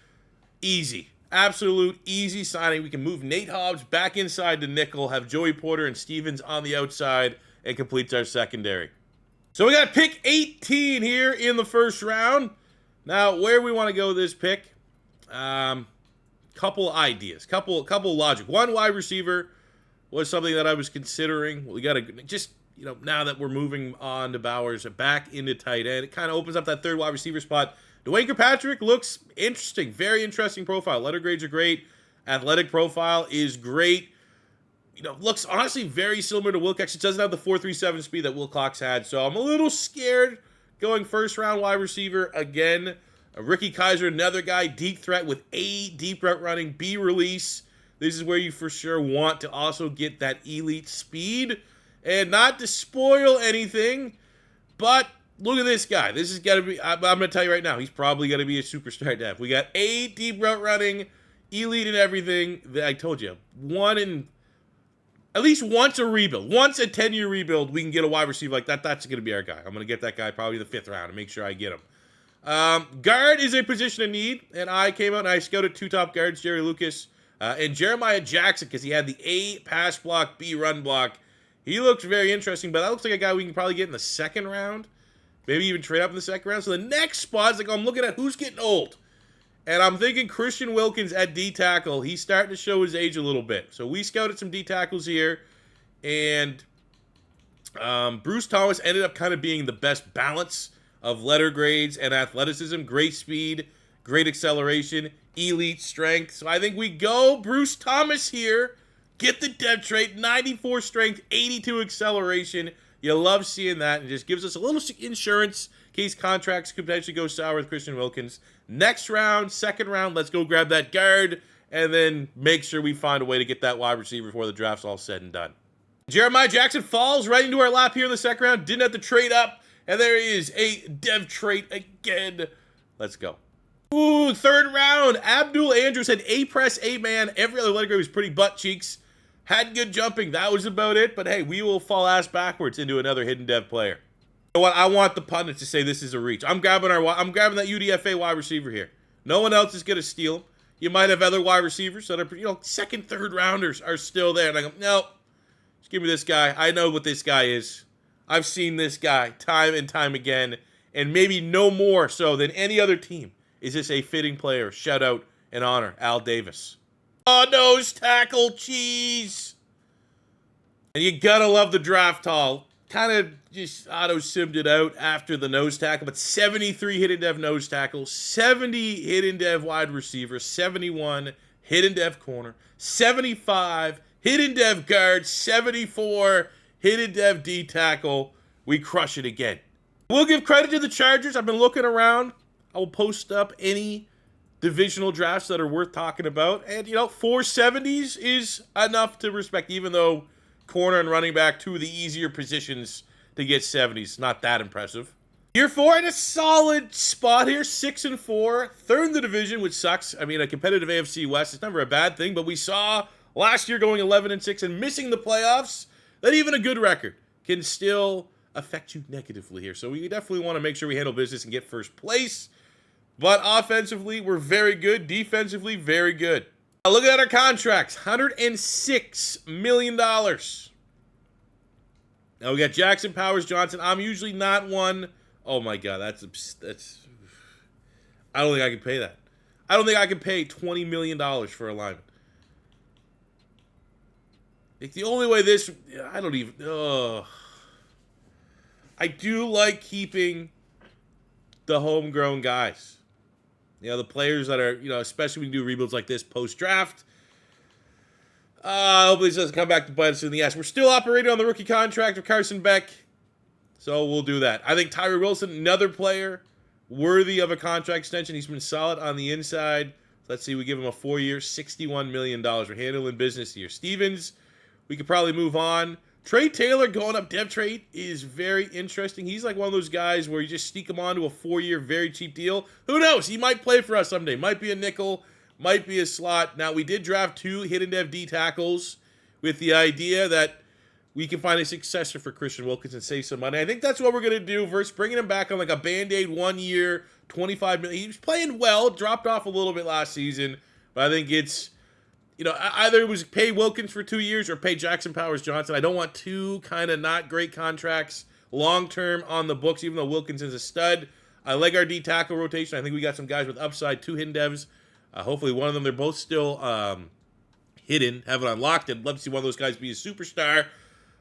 Easy. Absolute easy signing. We can move Nate Hobbs back inside to nickel, have Joey Porter and Stevens on the outside, and completes our secondary. So we got pick 18 here in the first round. Now, where we want to go with this pick, couple ideas, couple logic. One, wide receiver was something that I was considering. We got to just, now that we're moving on to Bowers, back into tight end, it kind of opens up that third wide receiver spot. Dwayne Kirkpatrick looks interesting. Very interesting profile. Letter grades are great. Athletic profile is great. Looks honestly very similar to Wilcox. It doesn't have the 4.37 speed that Wilcox had. So I'm a little scared going first round wide receiver again. Ricky Kaiser, another guy, deep threat with A, deep route running, B, release. This is where you for sure want to also get that elite speed. And not to spoil anything, but look at this guy. This is got to be, I'm going to tell you right now, he's probably going to be a superstar dev. We got A, deep route running, elite and everything. I told you, at least once a rebuild, once a 10-year rebuild, we can get a wide receiver like that. That's going to be our guy. I'm going to get that guy probably the 5th round and make sure I get him. Guard is a position of need, and I came out and I scouted 2 top guards, Jerry Lucas and Jeremiah Jackson, because he had the A pass block, B run block. He looks very interesting, but that looks like a guy we can probably get in the 2nd round, maybe even trade up in the 2nd round. So the next spot is like, I'm looking at who's getting old, and I'm thinking Christian Wilkins at D tackle. He's starting to show his age a little bit. So we scouted some D tackles here, and Bruce Thomas ended up kind of being the best balance of letter grades and athleticism. Great speed, great acceleration, elite strength. So I think we go Bruce Thomas here. Get the dev trait, 94 strength, 82 acceleration. You love seeing that, and just gives us a little insurance in case contracts could potentially go sour with Christian Wilkins. Next round, 2nd round, let's go grab that guard, and then make sure we find a way to get that wide receiver before the draft's all said and done. Jeremiah Jackson falls right into our lap here in the 2nd round. Didn't have to trade up, and there he is, a dev trait again. Let's go. Ooh, 3rd round. Abdul Andrews had A-press, A-man. Every other letter grade was pretty butt cheeks. Had good jumping. That was about it. But hey, we will fall ass backwards into another hidden dev player. You know what? I want the pundits to say this is a reach. I'm grabbing that UDFA wide receiver here. No one else is going to steal him. You might have other wide receivers that are, 2nd, 3rd rounders are still there. And I go, no, just give me this guy. I know what this guy is. I've seen this guy time and time again. And maybe no more so than any other team. Is this a fitting player? Shout out and honor Al Davis. Oh, nose tackle, cheese. And you gotta love the draft haul. Kind of just auto-simmed it out after the nose tackle, but 73 hidden dev nose tackle, 70 hidden dev wide receiver, 71 hidden dev corner, 75 hidden dev guard, 74 hidden dev D tackle. We crush it again. We'll give credit to the Chargers. I've been looking around. I will post up any divisional drafts that are worth talking about. And, 470s is enough to respect, even though corner and running back, 2 of the easier positions to get 70s. Not that impressive. Year 4 in a solid spot here, 6-4. 3rd in the division, which sucks. I mean, a competitive AFC West is never a bad thing, but we saw last year going 11-6 and missing the playoffs, that even a good record can still affect you negatively here. So we definitely want to make sure we handle business and get first place. But offensively, we're very good. Defensively, very good. Now look at our contracts. $106 million. Now we got Jackson, Powers, Johnson. I'm usually not one Oh my God, that's. I don't think I can pay that. I don't think I can pay $20 million for a lineman. Like the only way this, I don't even. I do like keeping the homegrown guys. You know, the players that are, especially when you do rebuilds like this post-draft. Hopefully this doesn't come back to bite us in the ass. We're still operating on the rookie contract of Carson Beck, so we'll do that. I think Tyree Wilson, another player worthy of a contract extension. He's been solid on the inside. Let's see, we give him a 4-year, $61 million. We're handling business here. Stevens, we could probably move on. Trey Taylor going up dev trade is very interesting. He's like one of those guys where you just sneak him onto a 4-year, very cheap deal. Who knows? He might play for us someday. Might be a nickel, might be a slot. Now, we did draft 2 hidden dev D tackles with the idea that we can find a successor for Christian Wilkins and save some money. I think that's what we're going to do versus bringing him back on like a Band-Aid 1-year, $25 million. He was playing well, dropped off a little bit last season, but I think it's, either it was pay Wilkins for 2 years or pay Jackson Powers Johnson. I don't want 2 kind of not great contracts long-term on the books, even though Wilkins is a stud. I like our D tackle rotation. I think we got some guys with upside, 2 hidden devs. Hopefully one of them, they're both still hidden, haven't unlocked. I'd love to see one of those guys be a superstar.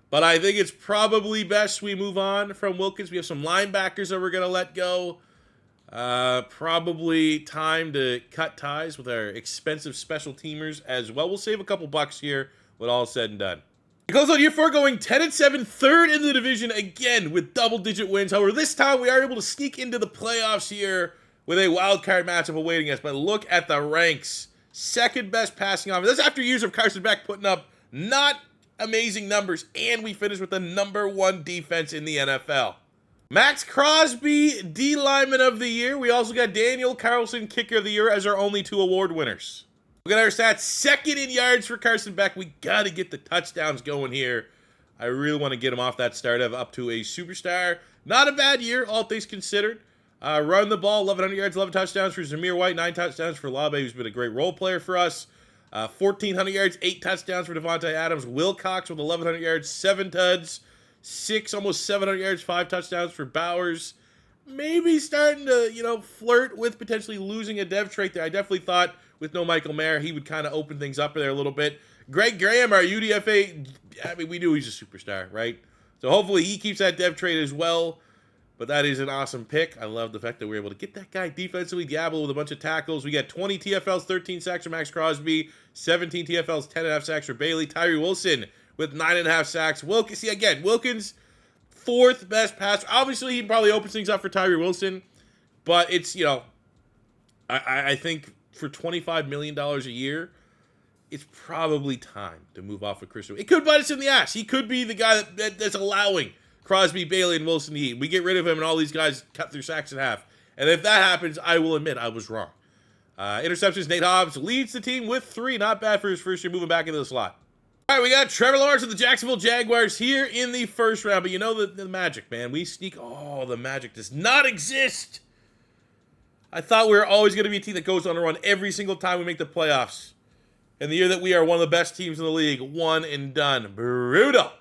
But I think it's probably best we move on from Wilkins. We have some linebackers that we're going to let go. Probably time to cut ties with our expensive special teamers as well. We'll save a couple bucks here when all is said and done. It goes on year 4 going 10-7, third in the division again with double-digit wins. However, this time we are able to sneak into the playoffs here with a wild card matchup awaiting us. But look at the ranks. Second best passing offense. That's after years of Carson Beck putting up not amazing numbers, and we finished with the #1 defense in the NFL. Max Crosby, D lineman of the year. We also got Daniel Carlson, kicker of the year, as our only 2 award winners. Look at our stats. Second in yards for Carson Beck. We got to get the touchdowns going here. I really want to get him off that start of up to a superstar. Not a bad year, all things considered. Run the ball, 1,100 yards, 11 touchdowns for Zamir White, 9 touchdowns for Labe, who's been a great role player for us. 1,400 yards, 8 touchdowns for Devontae Adams. Wilcox with 1,100 yards, 7 tuds, 6, almost 700 yards, 5 touchdowns for Bowers. Maybe starting to, flirt with potentially losing a dev trait there. I definitely thought with no Michael Mayer, he would kind of open things up there a little bit. Greg Graham, our UDFA, we knew he's a superstar, right? So hopefully he keeps that dev trait as well. But that is an awesome pick. I love the fact that we were able to get that guy defensively. Diablo with a bunch of tackles. We got 20 TFLs, 13 sacks for Max Crosby, 17 TFLs, 10.5 sacks for Bailey. Tyree Wilson with 9.5 sacks. Wilkins, Wilkins, 4th best passer. Obviously, he probably opens things up for Tyree Wilson. But it's, I think for $25 million a year, it's probably time to move off of Christian. It could bite us in the ass. He could be the guy that's allowing Crosby, Bailey, and Wilson to eat. We get rid of him, and all these guys cut their sacks in half. And if that happens, I will admit I was wrong. Interceptions, Nate Hobbs leads the team with 3. Not bad for his first year, moving back into the slot. All right, we got Trevor Lawrence of the Jacksonville Jaguars here in the first round. But you know the magic, man. We sneak. Oh, the magic does not exist. I thought we were always going to be a team that goes on a run every single time we make the playoffs. And the year that we are one of the best teams in the league, one and done. Brutal.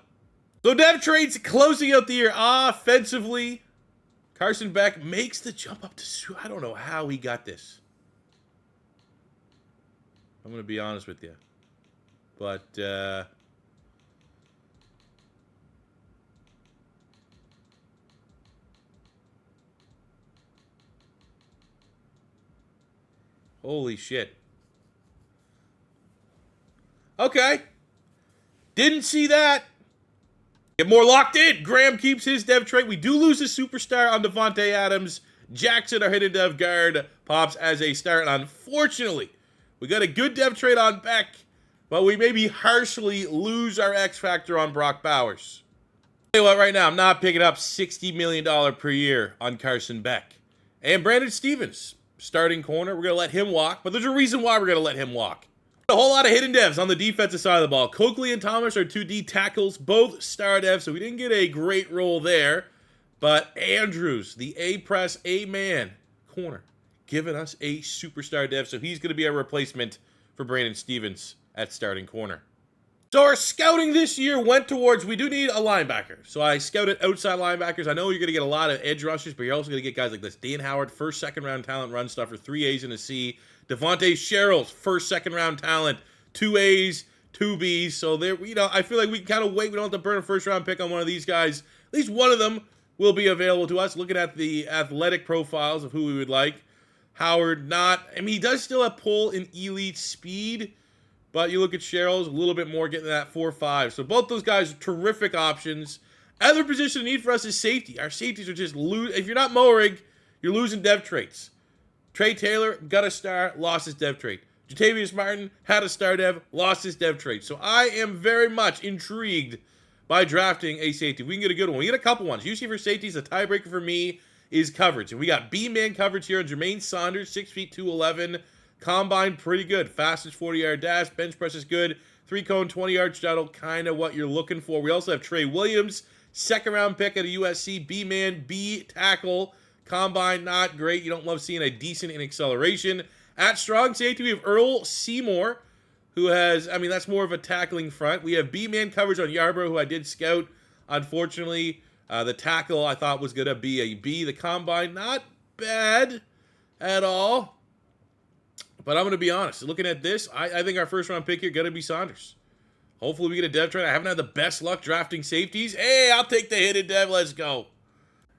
So dev trades closing out the year offensively. Carson Beck makes the jump up to, I don't know how he got this. I'm going to be honest with you. But, holy shit. Okay. Didn't see that. Get more locked in. Graham keeps his dev trait. We do lose a superstar on Devontae Adams. Jackson, our hidden dev guard, pops as a start. And unfortunately, we got a good dev trait on Beck, but we maybe harshly lose our X factor on Brock Bowers. Tell you what, right now, I'm not picking up $60 million per year on Carson Beck. And Brandon Stevens, starting corner. We're going to let him walk, but there's a reason why we're going to let him walk. A whole lot of hidden devs on the defensive side of the ball. Coakley and Thomas are 2 D tackles, both star devs, so we didn't get a great role there. But Andrews, the A-press, A-man corner, giving us a superstar dev, so he's going to be our replacement for Brandon Stevens at starting corner. So our scouting this year went towards, we do need a linebacker. So I scouted outside linebackers. I know you're going to get a lot of edge rushers, but you're also going to get guys like this. Dan Howard, first, second round talent, run stuffer, 3 A's and a C. Devontae Sherrills, first, second round talent, 2 A's, 2 B's. So there, I feel like we can kind of wait. We don't have to burn a first round pick on one of these guys. At least one of them will be available to us. Looking at the athletic profiles of who we would like. Howard, he does still have pull in elite speed. But you look at Sherrills, a little bit more, getting that 4.5. So both those guys are terrific options. Other position of need for us is safety. Our safeties are just if you're not Moerig, you're losing dev traits. Trey Taylor got a star, lost his dev trait. Jatavius Martin had a star dev, lost his dev trait. So I am very much intrigued by drafting a safety. We can get a good one. We get a couple ones. Usually for safeties, the tiebreaker for me is coverage. And we got B-man coverage here on Jermaine Saunders, 6 feet 211. Combine, pretty good. Fastest 40-yard dash. Bench press is good. 3-cone, 20-yard shuttle, kind of what you're looking for. We also have Trey Williams, second-round pick at a USC. B-man, B tackle. Combine, not great. You don't love seeing a decent in acceleration. At strong safety, we have Earl Seymour, who has, that's more of a tackling front. We have B-man coverage on Yarbrough, who I did scout. Unfortunately, the tackle I thought was going to be a B. The combine, not bad at all. But I'm going to be honest. Looking at this, I think our first-round pick here going to be Saunders. Hopefully we get a dev trade. I haven't had the best luck drafting safeties. Hey, I'll take the hit at dev. Let's go.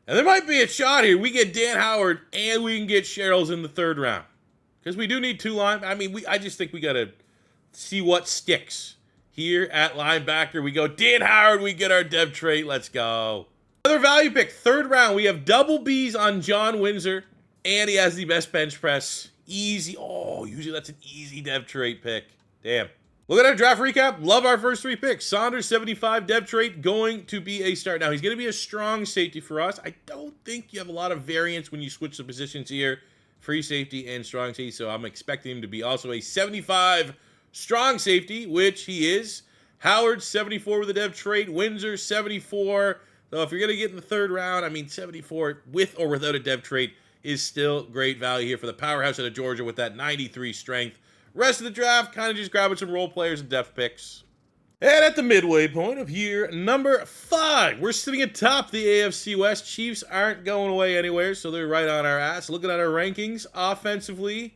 And there might be a shot here. We get Dan Howard, and we can get Sherrills in the 3rd round. Because we do need 2 line. I just think we got to see what sticks. Here at linebacker, we go Dan Howard. We get our dev trait. Let's go. Another value pick, 3rd round. We have double B's on John Windsor, and he has the best bench press. Easy. Oh, usually that's an easy dev trait pick. Damn. Look at our draft recap. Love our first 3 picks. Saunders, 75 dev trait, going to be a start. Now, he's going to be a strong safety for us. I don't think you have a lot of variance when you switch the positions here. Free safety and strong safety. So I'm expecting him to be also a 75 strong safety, which he is. Howard, 74 with a dev trait. Windsor, 74. So if you're going to get in the 3rd round, 74 with or without a dev trait is still great value here for the powerhouse out of Georgia with that 93 strength. Rest of the draft, kind of just grabbing some role players and depth picks. And at the midway point of year number 5, we're sitting atop the AFC West. Chiefs aren't going away anywhere, so they're right on our ass. Looking at our rankings, offensively,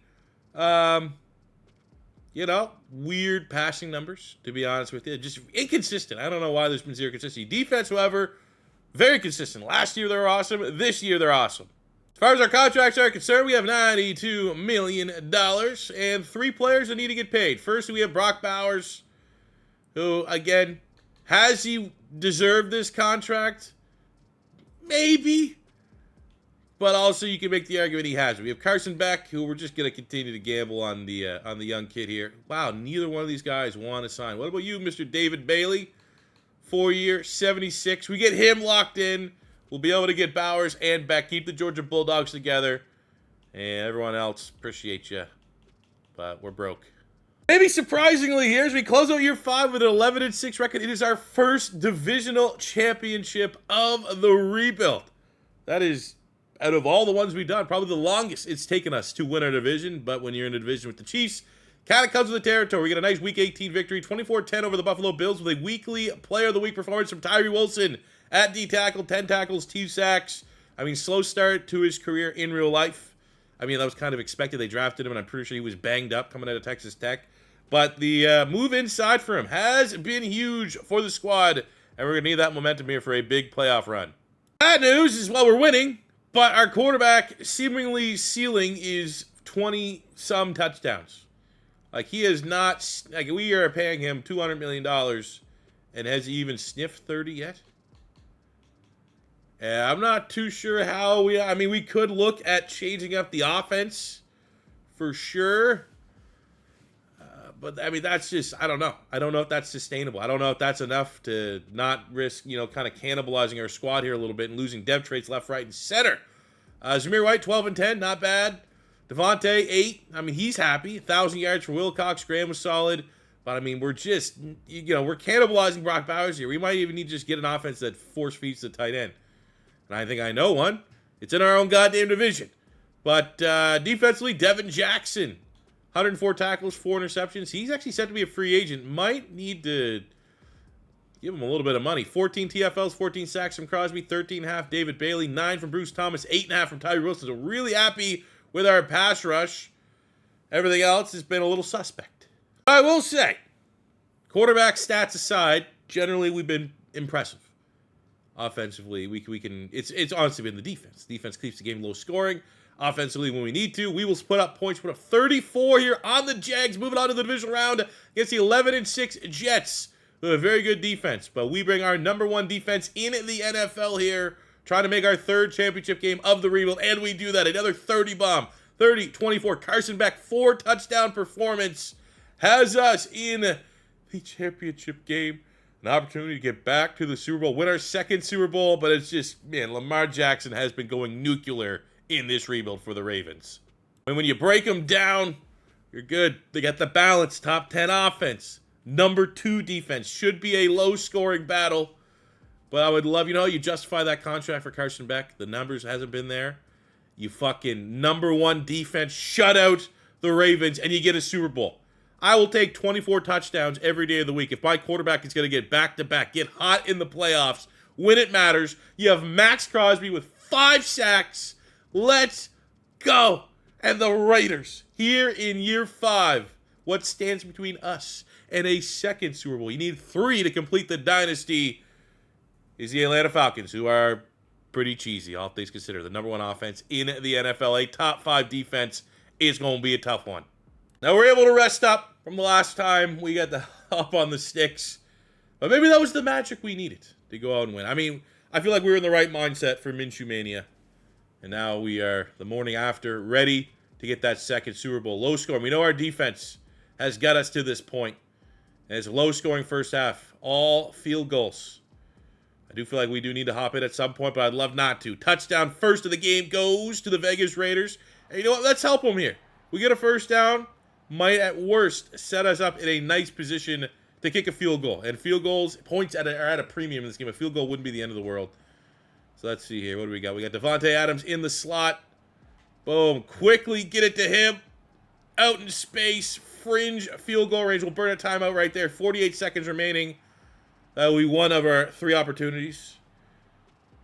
weird passing numbers, to be honest with you. Just inconsistent. I don't know why there's been zero consistency. Defense, however, very consistent. Last year, they were awesome. This year, they're awesome. As far as our contracts are concerned, we have $92 million and 3 players that need to get paid. First, we have Brock Bowers, who, again, has he deserved this contract? Maybe. But also, you can make the argument he has. We have Carson Beck, who we're just going to continue to gamble on the young kid here. Wow, neither one of these guys want to sign. What about you, Mr. David Bailey? 4-year, 76. We get him locked in. We'll be able to get Bowers and Beck, keep the Georgia Bulldogs together. And everyone else, appreciate you. But we're broke. Maybe surprisingly here, as we close out year 5 with an 11-6 record, it is our first divisional championship of the rebuild. That is, out of all the ones we've done, probably the longest it's taken us to win our division. But when you're in a division with the Chiefs, kind of comes with the territory. We get a nice Week 18 victory, 24-10 over the Buffalo Bills with a weekly Player of the Week performance from Tyree Wilson. At D-tackle, 10 tackles, 2 sacks. Slow start to his career in real life. That was kind of expected. They drafted him, and I'm pretty sure he was banged up coming out of Texas Tech. But the move inside for him has been huge for the squad, and we're going to need that momentum here for a big playoff run. Bad news is, we're winning, but our quarterback seemingly ceiling is 20-some touchdowns. He is not, we are paying him $200 million, and has he even sniffed 30 yet? I'm not too sure how we could look at changing up the offense for sure. But that's just, I don't know. I don't know if that's sustainable. I don't know if that's enough to not risk, kind of cannibalizing our squad here a little bit and losing depth traits left, right, and center. Zamir White, 12-10, not bad. Devontae, 8. He's happy. 1,000 yards for Wilcox. Graham was solid. But, we're just, we're cannibalizing Brock Bowers here. We might even need to just get an offense that force feeds the tight end. And I think I know one. It's in our own goddamn division. But defensively, Devin Jackson. 104 tackles, 4 interceptions. He's actually set to be a free agent. Might need to give him a little bit of money. 14 TFLs, 14 sacks from Crosby, 13.5 David Bailey, 9 from Bruce Thomas, 8.5 from Tyree Wilson. So really happy with our pass rush. Everything else has been a little suspect. I will say, quarterback stats aside, generally we've been impressive. Offensively, we can. It's honestly been the defense. Defense keeps the game low scoring. Offensively, when we need to, we will put up points. Put up 34 here on the Jags. Moving on to the divisional round against the 11-6 Jets. We have a very good defense, but we bring our #1 defense in the NFL here, trying to make our 3rd championship game of the rebuild, and we do that. Another 30 bomb, 30-24. Carson Beck, 4 touchdown performance, has us in the championship game. An opportunity to get back to the Super Bowl, win our 2nd Super Bowl, but it's just, man, Lamar Jackson has been going nuclear in this rebuild for the Ravens. And when you break them down, you're good. They got the balance, top 10 offense. #2 defense. Should be a low-scoring battle, but I would love, you justify that contract for Carson Beck. The numbers hasn't been there. You fucking #1 defense, shut out the Ravens, and you get a Super Bowl. I will take 24 touchdowns every day of the week. If my quarterback is going to get back-to-back, get hot in the playoffs, when it matters, you have Max Crosby with 5 sacks. Let's go. And the Raiders, here in year 5, what stands between us and a 2nd Super Bowl? You need 3 to complete the dynasty. Is the Atlanta Falcons, who are pretty cheesy, all things considered. The #1 offense in the NFL, a top 5 defense is going to be a tough one. Now, we're able to rest up from the last time we got the up on the sticks. But maybe that was the magic we needed to go out and win. I mean, I feel like we were in the right mindset for Minshew Mania. And now we are, the morning after, ready to get that 2nd Super Bowl. Low score. We know our defense has got us to this point. And it's a low-scoring first half. All field goals. I do feel like we do need to hop in at some point, but I'd love not to. Touchdown first of the game goes to the Vegas Raiders. And you know what? Let's help them here. We get a first down. Might, at worst, set us up in a nice position to kick a field goal. And field goals, points are at a premium in this game. A field goal wouldn't be the end of the world. So let's see here. What do we got? We got Devontae Adams in the slot. Boom. Quickly get it to him. Out in space. Fringe field goal range. We'll burn a timeout right there. 48 seconds remaining. That will be one of our 3 opportunities.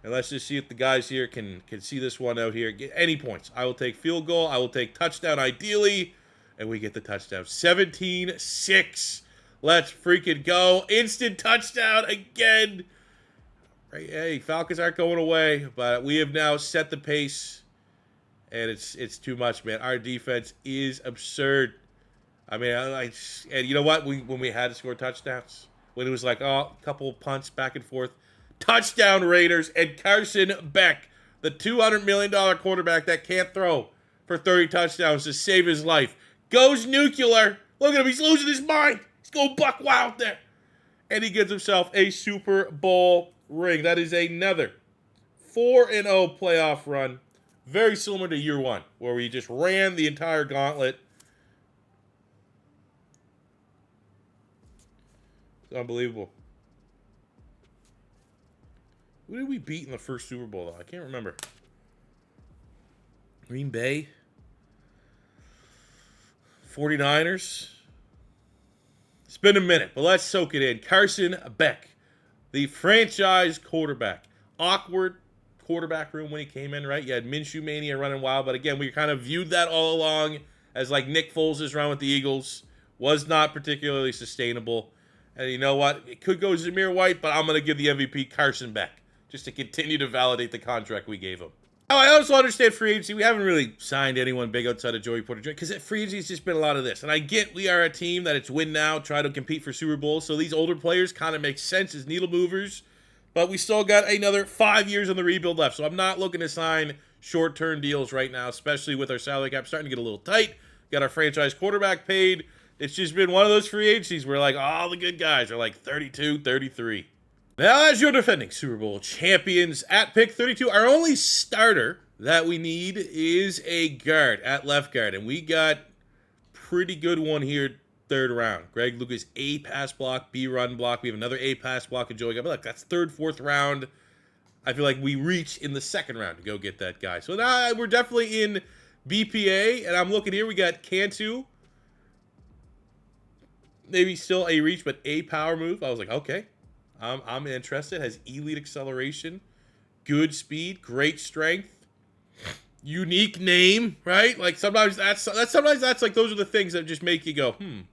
And let's just see if the guys here can see this one out here. Get any points. I will take field goal. I will take touchdown ideally. And we get the touchdown. 17-6. Let's freaking go. Instant touchdown again. Hey, Falcons aren't going away. But we have now set the pace. And it's too much, man. Our defense is absurd. I mean, and you know what? When we had to score touchdowns, when it was like, a couple punts back and forth, touchdown Raiders, and Carson Beck, the $200 million quarterback that can't throw for 30 touchdowns to save his life, goes nuclear. Look at him. He's losing his mind. He's going buck wild there. And he gives himself a Super Bowl ring. That is another 4-0 playoff run. Very similar to year 1, where we just ran the entire gauntlet. It's unbelievable. Who did we beat in the first Super Bowl, though? I can't remember. Green Bay? 49ers? It's been a minute, but let's soak it in. Carson Beck, the franchise quarterback. Awkward quarterback room when he came in, right? You had Minshew Mania running wild, but again, we kind of viewed that all along as like Nick Foles' run with the Eagles. Was not particularly sustainable. And you know what? It could go Zamir White, but I'm going to give the MVP Carson Beck just to continue to validate the contract we gave him. Oh, I also understand free agency. We haven't really signed anyone big outside of Joey Porter Jr. because free agency has just been a lot of this. And I get we are a team that it's win now, try to compete for Super Bowls. So these older players kind of make sense as needle movers. But we still got another 5 years on the rebuild left. So I'm not looking to sign short-term deals right now, especially with our salary cap starting to get a little tight. Got our franchise quarterback paid. It's just been one of those free agencies where like all the good guys are like 32, 33. Now, as your defending Super Bowl champions at pick 32, our only starter that we need is a guard at left guard. And we got pretty good one here, 3rd round. Greg Lucas, A pass block, B run block. We have another A pass block and Joey. But look, that's 3rd, 4th round. I feel like we reach in the 2nd round to go get that guy. So now we're definitely in BPA. And I'm looking here. We got Cantu, maybe still a reach, but a power move. I was like, okay, I'm interested. Has elite acceleration, good speed, great strength, unique name, right? Like sometimes that's like those are the things that just make you go, I've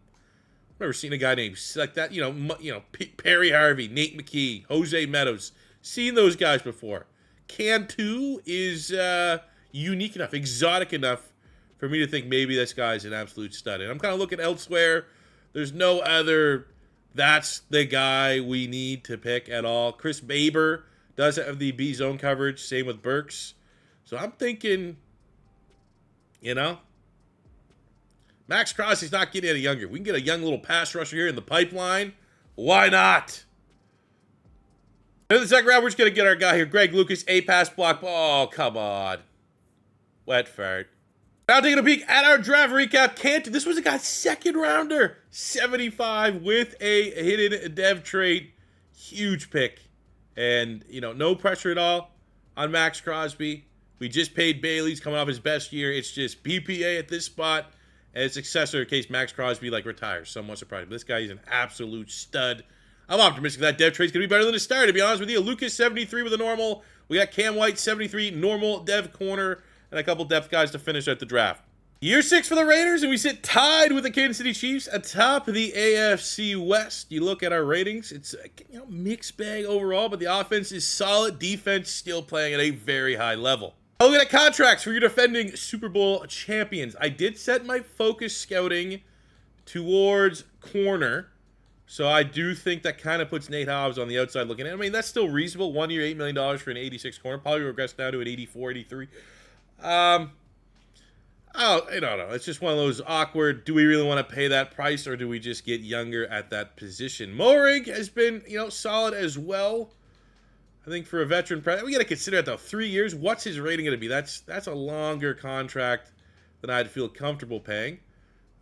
never seen a guy named like that. Perry Harvey, Nate McKee, Jose Meadows. Seen those guys before. Cantu is unique enough, exotic enough for me to think maybe this guy's an absolute stud. And I'm kind of looking elsewhere. There's no other, that's the guy we need to pick at all. Chris Baber does have the B zone coverage. Same with Burks. So I'm thinking, Max Crosby's not getting any younger. We can get a young little pass rusher here in the pipeline. Why not? In the second round, we're just going to get our guy here. Greg Lucas, a pass block. Oh, come on. Wet fart. Now taking a peek at our draft recap. This was a guy's second rounder. 75 with a hidden dev trait. Huge pick. And, no pressure at all on Max Crosby. We just paid Bailey's coming off his best year. It's just BPA at this spot. And his successor in case Max Crosby retires. Somewhat surprising. But this guy is an absolute stud. I'm optimistic that dev trade's going to be better than his star, to be honest with you. Lucas, 73 with a normal. We got Cam White, 73, normal dev corner, and a couple depth guys to finish at the draft. Year 6 for the Raiders, and we sit tied with the Kansas City Chiefs atop the AFC West. You look at our ratings, it's a mixed bag overall, but the offense is solid. Defense still playing at a very high level. Look at contracts for your defending Super Bowl champions. I did set my focus scouting towards corner. So I do think that kind of puts Nate Hobbs on the outside looking at. I mean, that's still reasonable. 1 year, $8 million for an 86 corner. Probably regress down to an 84, 83. I don't know. It's just one of those awkward, do we really want to pay that price or do we just get younger at that position? Morig has been, solid as well. I think for a veteran, we got to consider it though. 3 years, what's his rating going to be? That's a longer contract than I'd feel comfortable paying.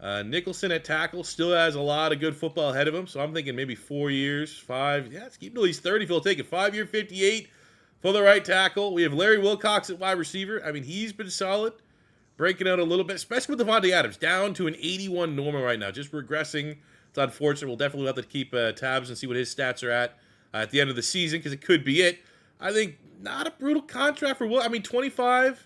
Nicholson at tackle still has a lot of good football ahead of him, so I'm thinking maybe 4 years, 5. Yeah, let's keep him at least 30 if he'll take it. 5-year, 58 for the right tackle. We have Larry Wilcox at wide receiver. I mean, he's been solid, breaking out a little bit, especially with Devontae Adams, down to an 81 normal right now, just regressing. It's unfortunate. We'll definitely have to keep tabs and see what his stats are at the end of the season, because it could be it. I think not a brutal contract for Will. 25.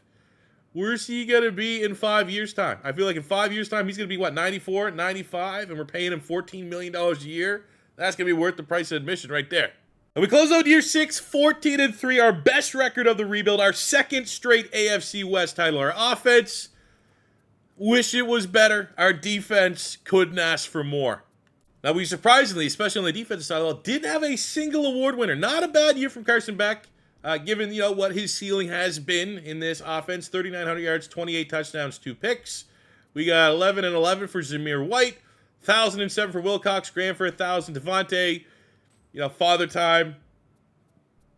Where's he going to be in 5 years' time? I feel like in 5 years' time, he's going to be, 94, 95, and we're paying him $14 million a year. That's going to be worth the price of admission right there. And we close out year 6, 14-3, our best record of the rebuild, our second straight AFC West title. Our offense, wish it was better. Our defense couldn't ask for more. Now, we surprisingly, especially on the defensive side, didn't have a single award winner. Not a bad year from Carson Beck. Given, what his ceiling has been in this offense, 3,900 yards, 28 touchdowns, 2 picks. We got 11 and 11 for Zamir White, 1,007 for Wilcox, Graham for 1,000. Devontae, father time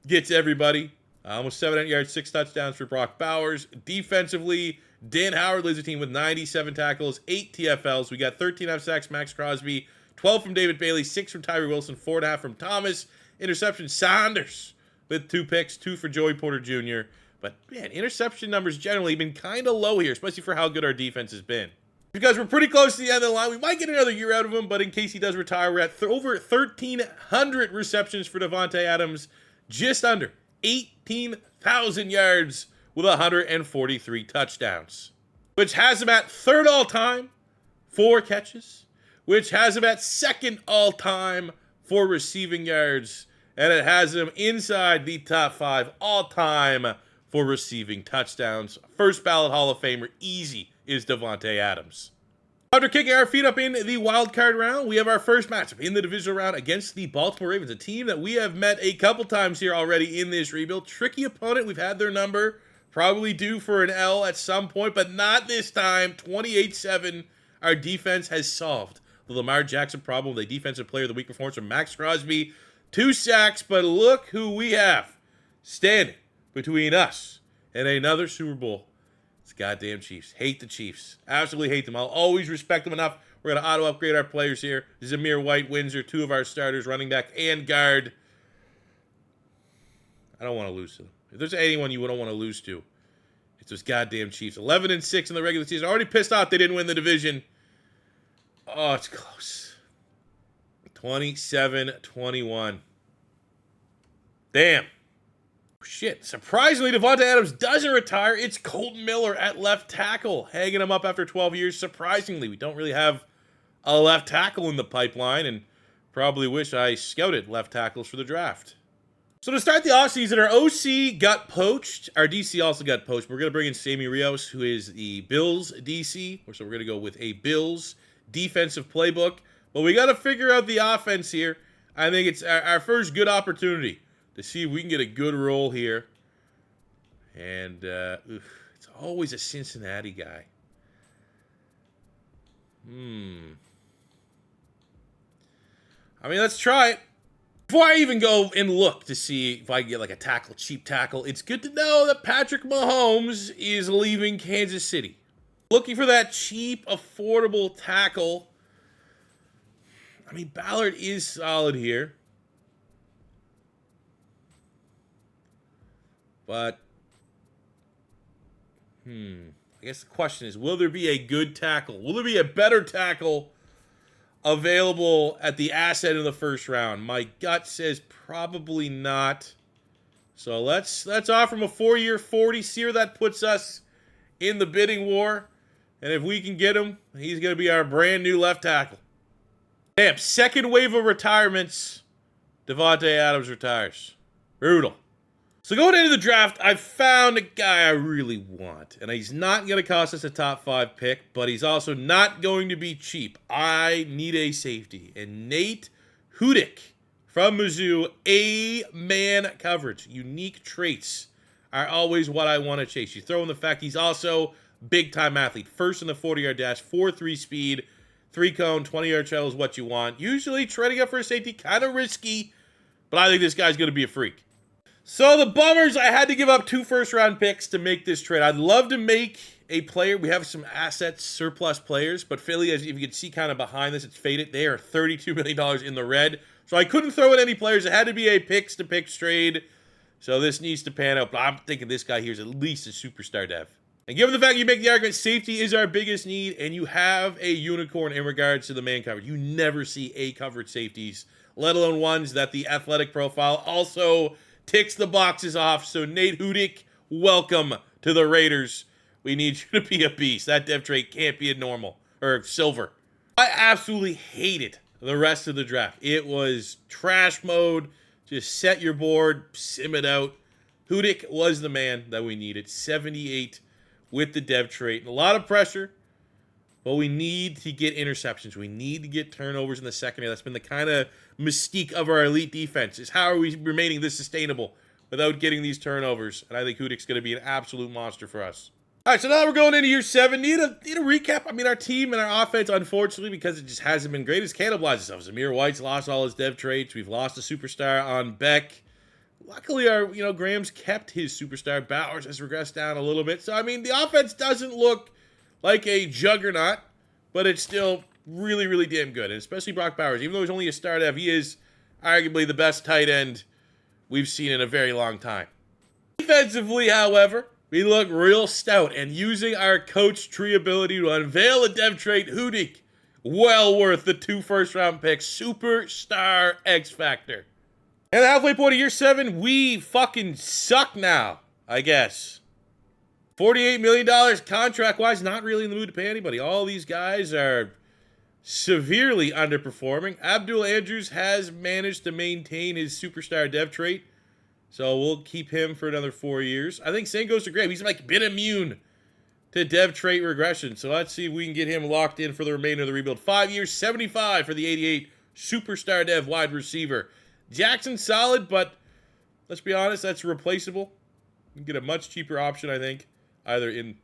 gets everybody. Almost 700 yards, 6 touchdowns for Brock Bowers. Defensively, Dan Howard leads the team with 97 tackles, 8 TFLs. We got 13.5 sacks, Max Crosby, 12 from David Bailey, 6 from Tyree Wilson, 4.5 from Thomas. Interception, Saunders with 2 picks, 2 for Joey Porter Jr. But, man, interception numbers generally been kind of low here, especially for how good our defense has been. Because we're pretty close to the end of the line. We might get another year out of him, but in case he does retire, we're at over 1,300 receptions for Devontae Adams, just under 18,000 yards with 143 touchdowns, which has him at 3rd all-time, 4 catches, which has him at 2nd all-time for receiving yards, and it has him inside the top 5 all-time for receiving touchdowns. First ballot Hall of Famer, easy, is Devontae Adams. After kicking our feet up in the wild card round, we have our first matchup in the divisional round against the Baltimore Ravens, a team that we have met a couple times here already in this rebuild. Tricky opponent. We've had their number. Probably due for an L at some point, but not this time. 28-7. Our defense has solved the Lamar Jackson problem. The defensive player of the week performance from Max Crosby. 2 sacks, but look who we have standing between us and another Super Bowl. It's goddamn Chiefs. Hate the Chiefs. Absolutely hate them. I'll always respect them enough. We're going to auto-upgrade our players here. Zamir White, Windsor, 2 of our starters, running back and guard. I don't want to lose to them. If there's anyone you don't want to lose to, it's those goddamn Chiefs. 11-6 in the regular season. Already pissed off they didn't win the division. Oh, it's close. 27-21. Damn. Shit. Surprisingly, Davante Adams doesn't retire. It's Colton Miller at left tackle, hanging him up after 12 years. Surprisingly, we don't really have a left tackle in the pipeline, and probably wish I scouted left tackles for the draft. So to start the offseason, our OC got poached. Our DC also got poached. We're going to bring in Sammy Rios, who is the Bills DC. So we're going to go with a Bills defensive playbook. But we got to figure out the offense here. I think it's our first good opportunity to see if we can get a good roll here. And it's always a Cincinnati guy. I mean, let's try it. Before I even go and look to see if I can get like a tackle, cheap tackle, it's good to know that Patrick Mahomes is leaving Kansas City. Looking for that cheap, affordable tackle. I mean, Ballard is solid here. But, I guess the question is, will there be a good tackle? Will there be a better tackle available at the asset in the first round? My gut says probably not. So let's offer him a 4-year 40, see where that puts us in the bidding war. And if we can get him, he's going to be our brand new left tackle. Damn, second wave of retirements. Davante Adams retires. Brutal. So going into the draft, I found a guy I really want. And he's not going to cost us a top 5 pick, but he's also not going to be cheap. I need a safety. And Nate Hudick from Mizzou, A-man coverage. Unique traits are always what I want to chase. You throw in the fact he's also big-time athlete. First in the 40-yard dash, 4.3 speed, 3-cone, 20-yard shuttle is what you want. Usually trading up for a safety, kind of risky, but I think this guy's going to be a freak. So the bummers, I had to give up 2 first-round picks to make this trade. I'd love to make a player. We have some assets, surplus players, but Philly, as if you can see kind of behind this, it's faded. They are $32 million in the red. So I couldn't throw in any players. It had to be a picks-to-picks trade. So this needs to pan out. But I'm thinking this guy here is at least a superstar dev. And given the fact you make the argument, safety is our biggest need, and you have a unicorn in regards to the man coverage. You never see A-covered safeties, let alone ones that the athletic profile also ticks the boxes off. So Nate Hudick, welcome to the Raiders. We need you to be a beast. That dev trait can't be a normal or silver. I absolutely hated the rest of the draft. It was trash mode. Just set your board, sim it out. Hudick was the man that we needed. 78 with the dev trait. And a lot of pressure, but we need to get interceptions. We need to get turnovers in the secondary. That's been the kind of mystique of our elite defense, is how are we remaining this sustainable without getting these turnovers? And I think Hudick's going to be an absolute monster for us. All right, so now we're going into year 7. Need a recap. I mean, our team and our offense, unfortunately, because it just hasn't been great, has cannibalized itself. Zamir White's lost all his dev traits. We've lost a superstar on Beck. Luckily, our Graham's kept his superstar. Bowers has regressed down a little bit. So, I mean, the offense doesn't look like a juggernaut, but it's still really, really damn good. And especially Brock Bowers. Even though he's only a star dev, he is arguably the best tight end we've seen in a very long time. Defensively, however, we look real stout. And using our coach tree ability to unveil a dev trait, Hudick, well worth the 2 first-round picks. Superstar X Factor. And the halfway point of year 7, we fucking suck now, I guess. $48 million contract-wise, not really in the mood to pay anybody. All these guys are severely underperforming. Abdul Andrews has managed to maintain his superstar dev trait, so we'll keep him for another 4 years. I think same goes to Graham. He's like been immune to dev trait regression, so let's see if we can get him locked in for the remainder of the rebuild. 5 years, 75 for the 88 superstar dev wide receiver. Jackson's solid, but let's be honest, that's replaceable. You can get a much cheaper option, I think, either in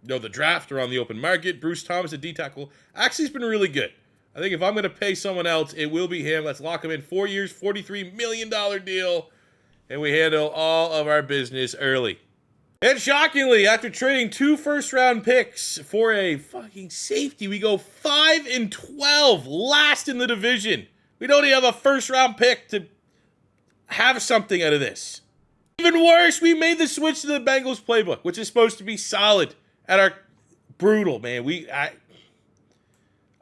the draft or on the open market. Bruce Thomas at D-tackle actually has been really good. I think if I'm going to pay someone else, it will be him. Let's lock him in. 4 years, $43 million deal, and we handle all of our business early. And shockingly, after trading 2 first-round picks for a fucking safety, we go 5-12, last in the division. We don't even have a first-round pick to have something out of this. Even worse, we made the switch to the Bengals playbook, which is supposed to be solid at our brutal, man.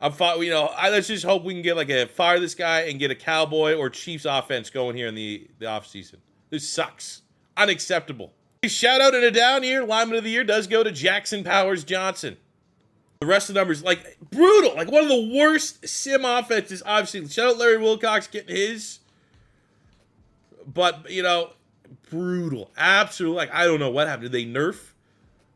I'm fine. You know, let's just hope we can get like fire this guy and get a Cowboy or Chiefs offense going here in the offseason. This sucks. Unacceptable. Shout out in a down year. Lineman of the year does go to Jackson Powers Johnson. The rest of the numbers, like, brutal. Like, one of the worst sim offenses I've seen. Shout out Larry Wilcox getting his. But, you know, brutal. Absolutely. Like, I don't know what happened. Did they nerf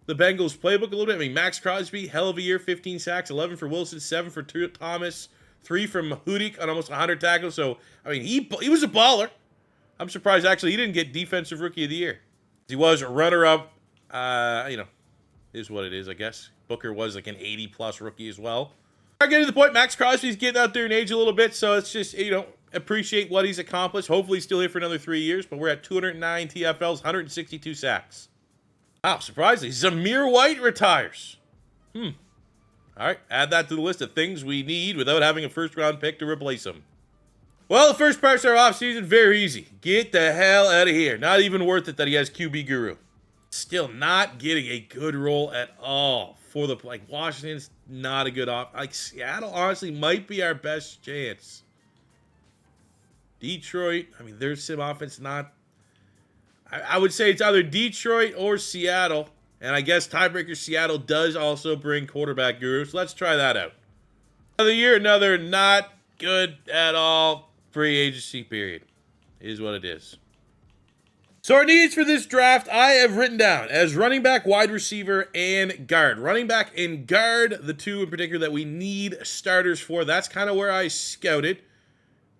the Bengals playbook a little bit? I mean, Max Crosby, hell of a year, 15 sacks, 11 for Wilson, 7 for Thomas, 3 from Hudik on almost 100 tackles. So, I mean, he was a baller. I'm surprised, actually, he didn't get Defensive Rookie of the Year. He was a runner-up, you know, is what it is, I guess. Booker was like an 80-plus rookie as well. I'm getting to the point, Max Crosby's getting out there in age a little bit, so it's just, you know, appreciate what he's accomplished. Hopefully he's still here for another 3 years, but we're at 209 TFLs, 162 sacks. Wow, surprisingly, Zamir White retires. All right, add that to the list of things we need without having a first-round pick to replace him. Well, the first part of our offseason, very easy. Get the hell out of here. Not even worth it that he has QB Guru. Still not getting a good role at all for the, like, Washington's not a good off. Like, Seattle honestly might be our best chance. Detroit, I mean, their sim offense not, I would say it's either Detroit or Seattle. And I guess tiebreaker Seattle does also bring quarterback Guru. So let's try that out. Another year, another not good at all. Free agency period is what it is. So our needs for this draft, I have written down as running back, wide receiver, and guard. Running back and guard, the two in particular that we need starters for. That's kind of where I scouted.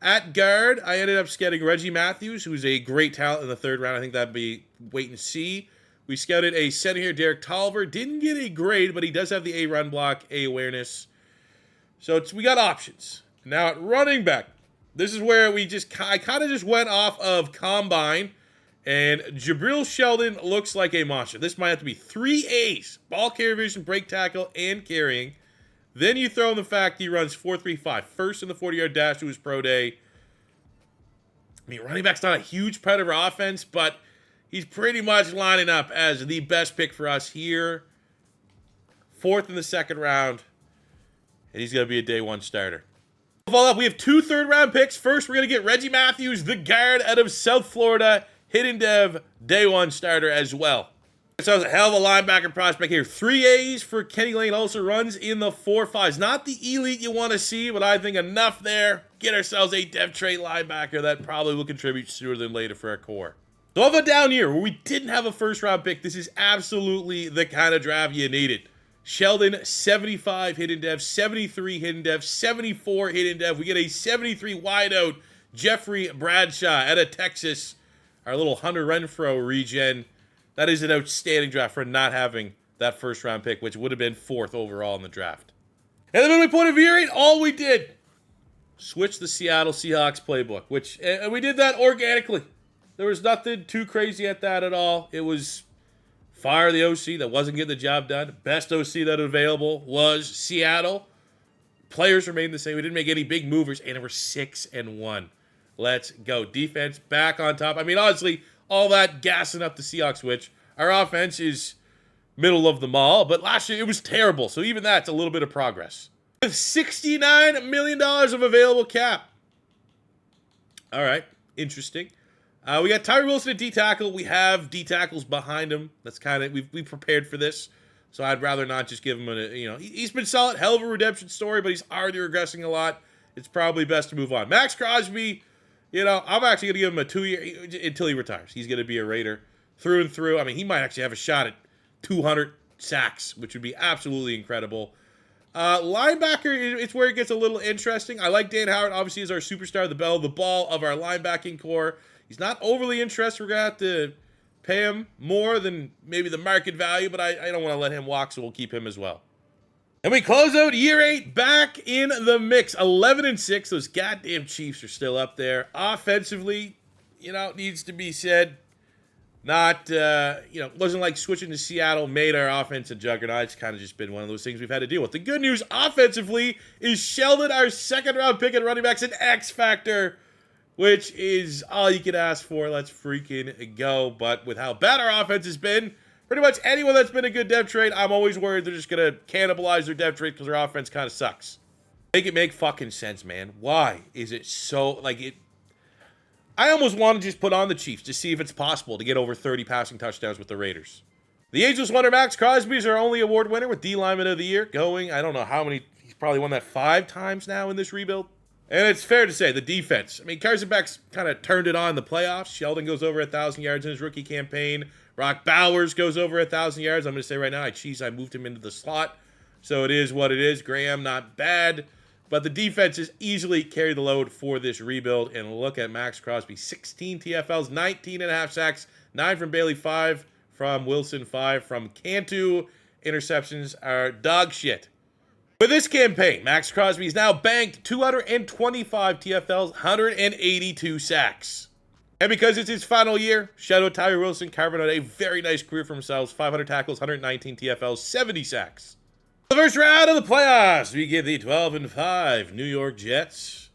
At guard, I ended up scouting Reggie Matthews, who's a great talent in the third round. I think that'd be wait and see. We scouted a center here, Derek Tolliver. Didn't get a grade, but he does have the A run block, A awareness. So we got options. Now at running back, this is where I kind of just went off of Combine, and Jabril Sheldon looks like a monster. This might have to be 3 A's, ball carrier vision, break tackle, and carrying. Then you throw in the fact he runs 4.35, first in the 40-yard dash to his pro day. I mean, running back's not a huge part of our offense, but he's pretty much lining up as the best pick for us here. 4th in the second round, and he's going to be a day one starter. Follow up, we have 2 third-round picks. First, we're going to get Reggie Matthews, the guard out of South Florida, hidden dev, day one starter as well. So it's a hell of a linebacker prospect here. 3 A's for Kenny Lane, also runs in the 4.5s. Not the elite you want to see, but I think enough there. Get ourselves a depth trait linebacker that probably will contribute sooner than later for our core. So of a down year where we didn't have a first-round pick, this is absolutely the kind of draft you needed. Sheldon, 75 hidden dev, 73 hidden dev, 74 hidden dev. We get a 73 wideout, Jeffrey Bradshaw out of Texas, our little Hunter Renfrow regen. That is an outstanding draft for not having that first-round pick, which would have been 4th overall in the draft. And then when we point of year 8, all we did, switch the Seattle Seahawks playbook, which, and we did that organically. There was nothing too crazy at that at all. It was fire the OC that wasn't getting the job done. Best OC that available was Seattle. Players remained the same. We didn't make any big movers, and we're 6-1. Let's go. Defense back on top. I mean, honestly, all that gassing up the Seahawks switch. Our offense is middle of the mall, but last year it was terrible. So even that's a little bit of progress. With $69 million of available cap. All right, interesting. We got Tyree Wilson at D-tackle. We have D-tackles behind him. That's kind of, we prepared for this. So I'd rather not just give him he's been solid, hell of a redemption story, but he's already regressing a lot. It's probably best to move on. Max Crosby, I'm actually going to give him a 2-year until he retires. He's going to be a Raider through and through. I mean, he might actually have a shot at 200 sacks, which would be absolutely incredible. Linebacker, it's where it gets a little interesting. I like Dan Howard, obviously, as our superstar, the bell of the ball of our linebacking core. He's not overly interested. We're going to have to pay him more than maybe the market value, but I don't want to let him walk, so we'll keep him as well. And we close out year 8 back in the mix. 11-6. Those goddamn Chiefs are still up there. Offensively, needs to be said. Not, wasn't like switching to Seattle made our offense a juggernaut. It's kind of just been one of those things we've had to deal with. The good news offensively is Sheldon, our second-round pick at running back's an X factor, which is all you could ask for. Let's freaking go. But with how bad our offense has been, pretty much anyone that's been a good depth trade, I'm always worried they're just going to cannibalize their depth trade because their offense kind of sucks. Make it make fucking sense, man. Why is it so, like, it... I almost want to just put on the Chiefs to see if it's possible to get over 30 passing touchdowns with the Raiders. The ageless wonder Max Crosby is our only award winner with D-Lineman of the Year, going, I don't know how many, he's probably won that 5 times now in this rebuild. And it's fair to say, the defense. I mean, Carson Beck's kind of turned it on in the playoffs. Sheldon goes over 1,000 yards in his rookie campaign. Rock Bowers goes over 1,000 yards. I'm going to say right now, I moved him into the slot. So it is what it is. Graham, not bad. But the defense has easily carried the load for this rebuild. And look at Max Crosby. 16 TFLs, 19.5 sacks, 9 from Bailey, 5 from Wilson, 5 from Cantu. Interceptions are dog shit. With this campaign, Max Crosby is now banked 225 TFLs, 182 sacks. And because it's his final year, shout out Tyree Wilson carving out a very nice career for himself. 500 tackles, 119 TFLs, 70 sacks. The first round of the playoffs, we get the 12-5 New York Jets.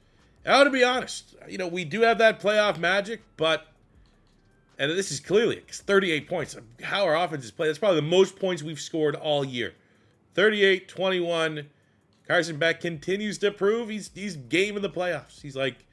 Now, to be honest, we do have that playoff magic, but, and this is clearly 38 points. How our offense is played, that's probably the most points we've scored all year. 38-21. Carson Beck continues to prove he's game in the playoffs. He's like,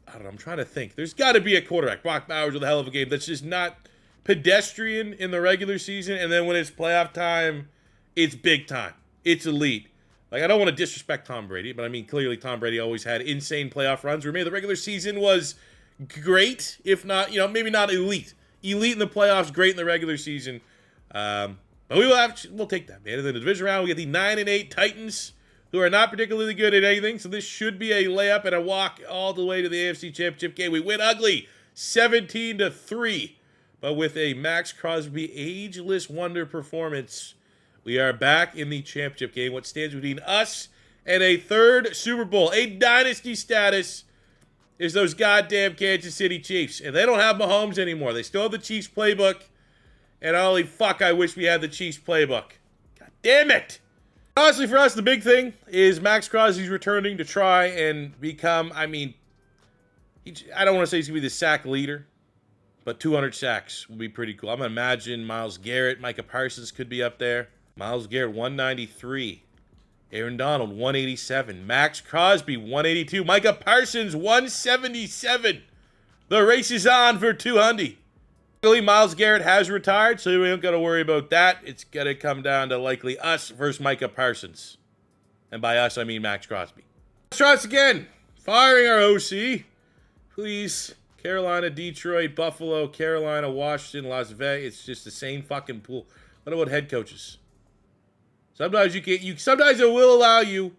I don't know, I'm trying to think. There's got to be a quarterback, Brock Bowers, with a hell of a game that's just not pedestrian in the regular season, and then when it's playoff time, it's big time. It's elite. Like, I don't want to disrespect Tom Brady, but I mean, clearly Tom Brady always had insane playoff runs where maybe the regular season was great, if not, maybe not elite. Elite in the playoffs, great in the regular season. But we'll take that, man. And then the division round, we get the 9-8 Titans, who are not particularly good at anything, so this should be a layup and a walk all the way to the AFC Championship game. We win ugly, 17-3. But with a Max Crosby ageless wonder performance, we are back in the championship game. What stands between us and a third Super Bowl, a dynasty status, is those goddamn Kansas City Chiefs. And they don't have Mahomes anymore. They still have the Chiefs playbook. And holy fuck, I wish we had the Chiefs playbook. God damn it. Honestly, for us, the big thing is Max Crosby's returning to try and become, I don't want to say he's going to be the sack leader, but 200 sacks would be pretty cool. I'm going to imagine Myles Garrett, Micah Parsons could be up there. Myles Garrett, 193. Aaron Donald, 187. Max Crosby, 182. Micah Parsons, 177. The race is on for 200. Myles Garrett has retired, so we don't got to worry about that. It's going to come down to likely us versus Micah Parsons. And by us, I mean Max Crosby. Let's try this again. Firing our OC. Please. Carolina, Detroit, Buffalo, Carolina, Washington, Las Vegas. It's just the same fucking pool. What about head coaches? Sometimes sometimes it will allow you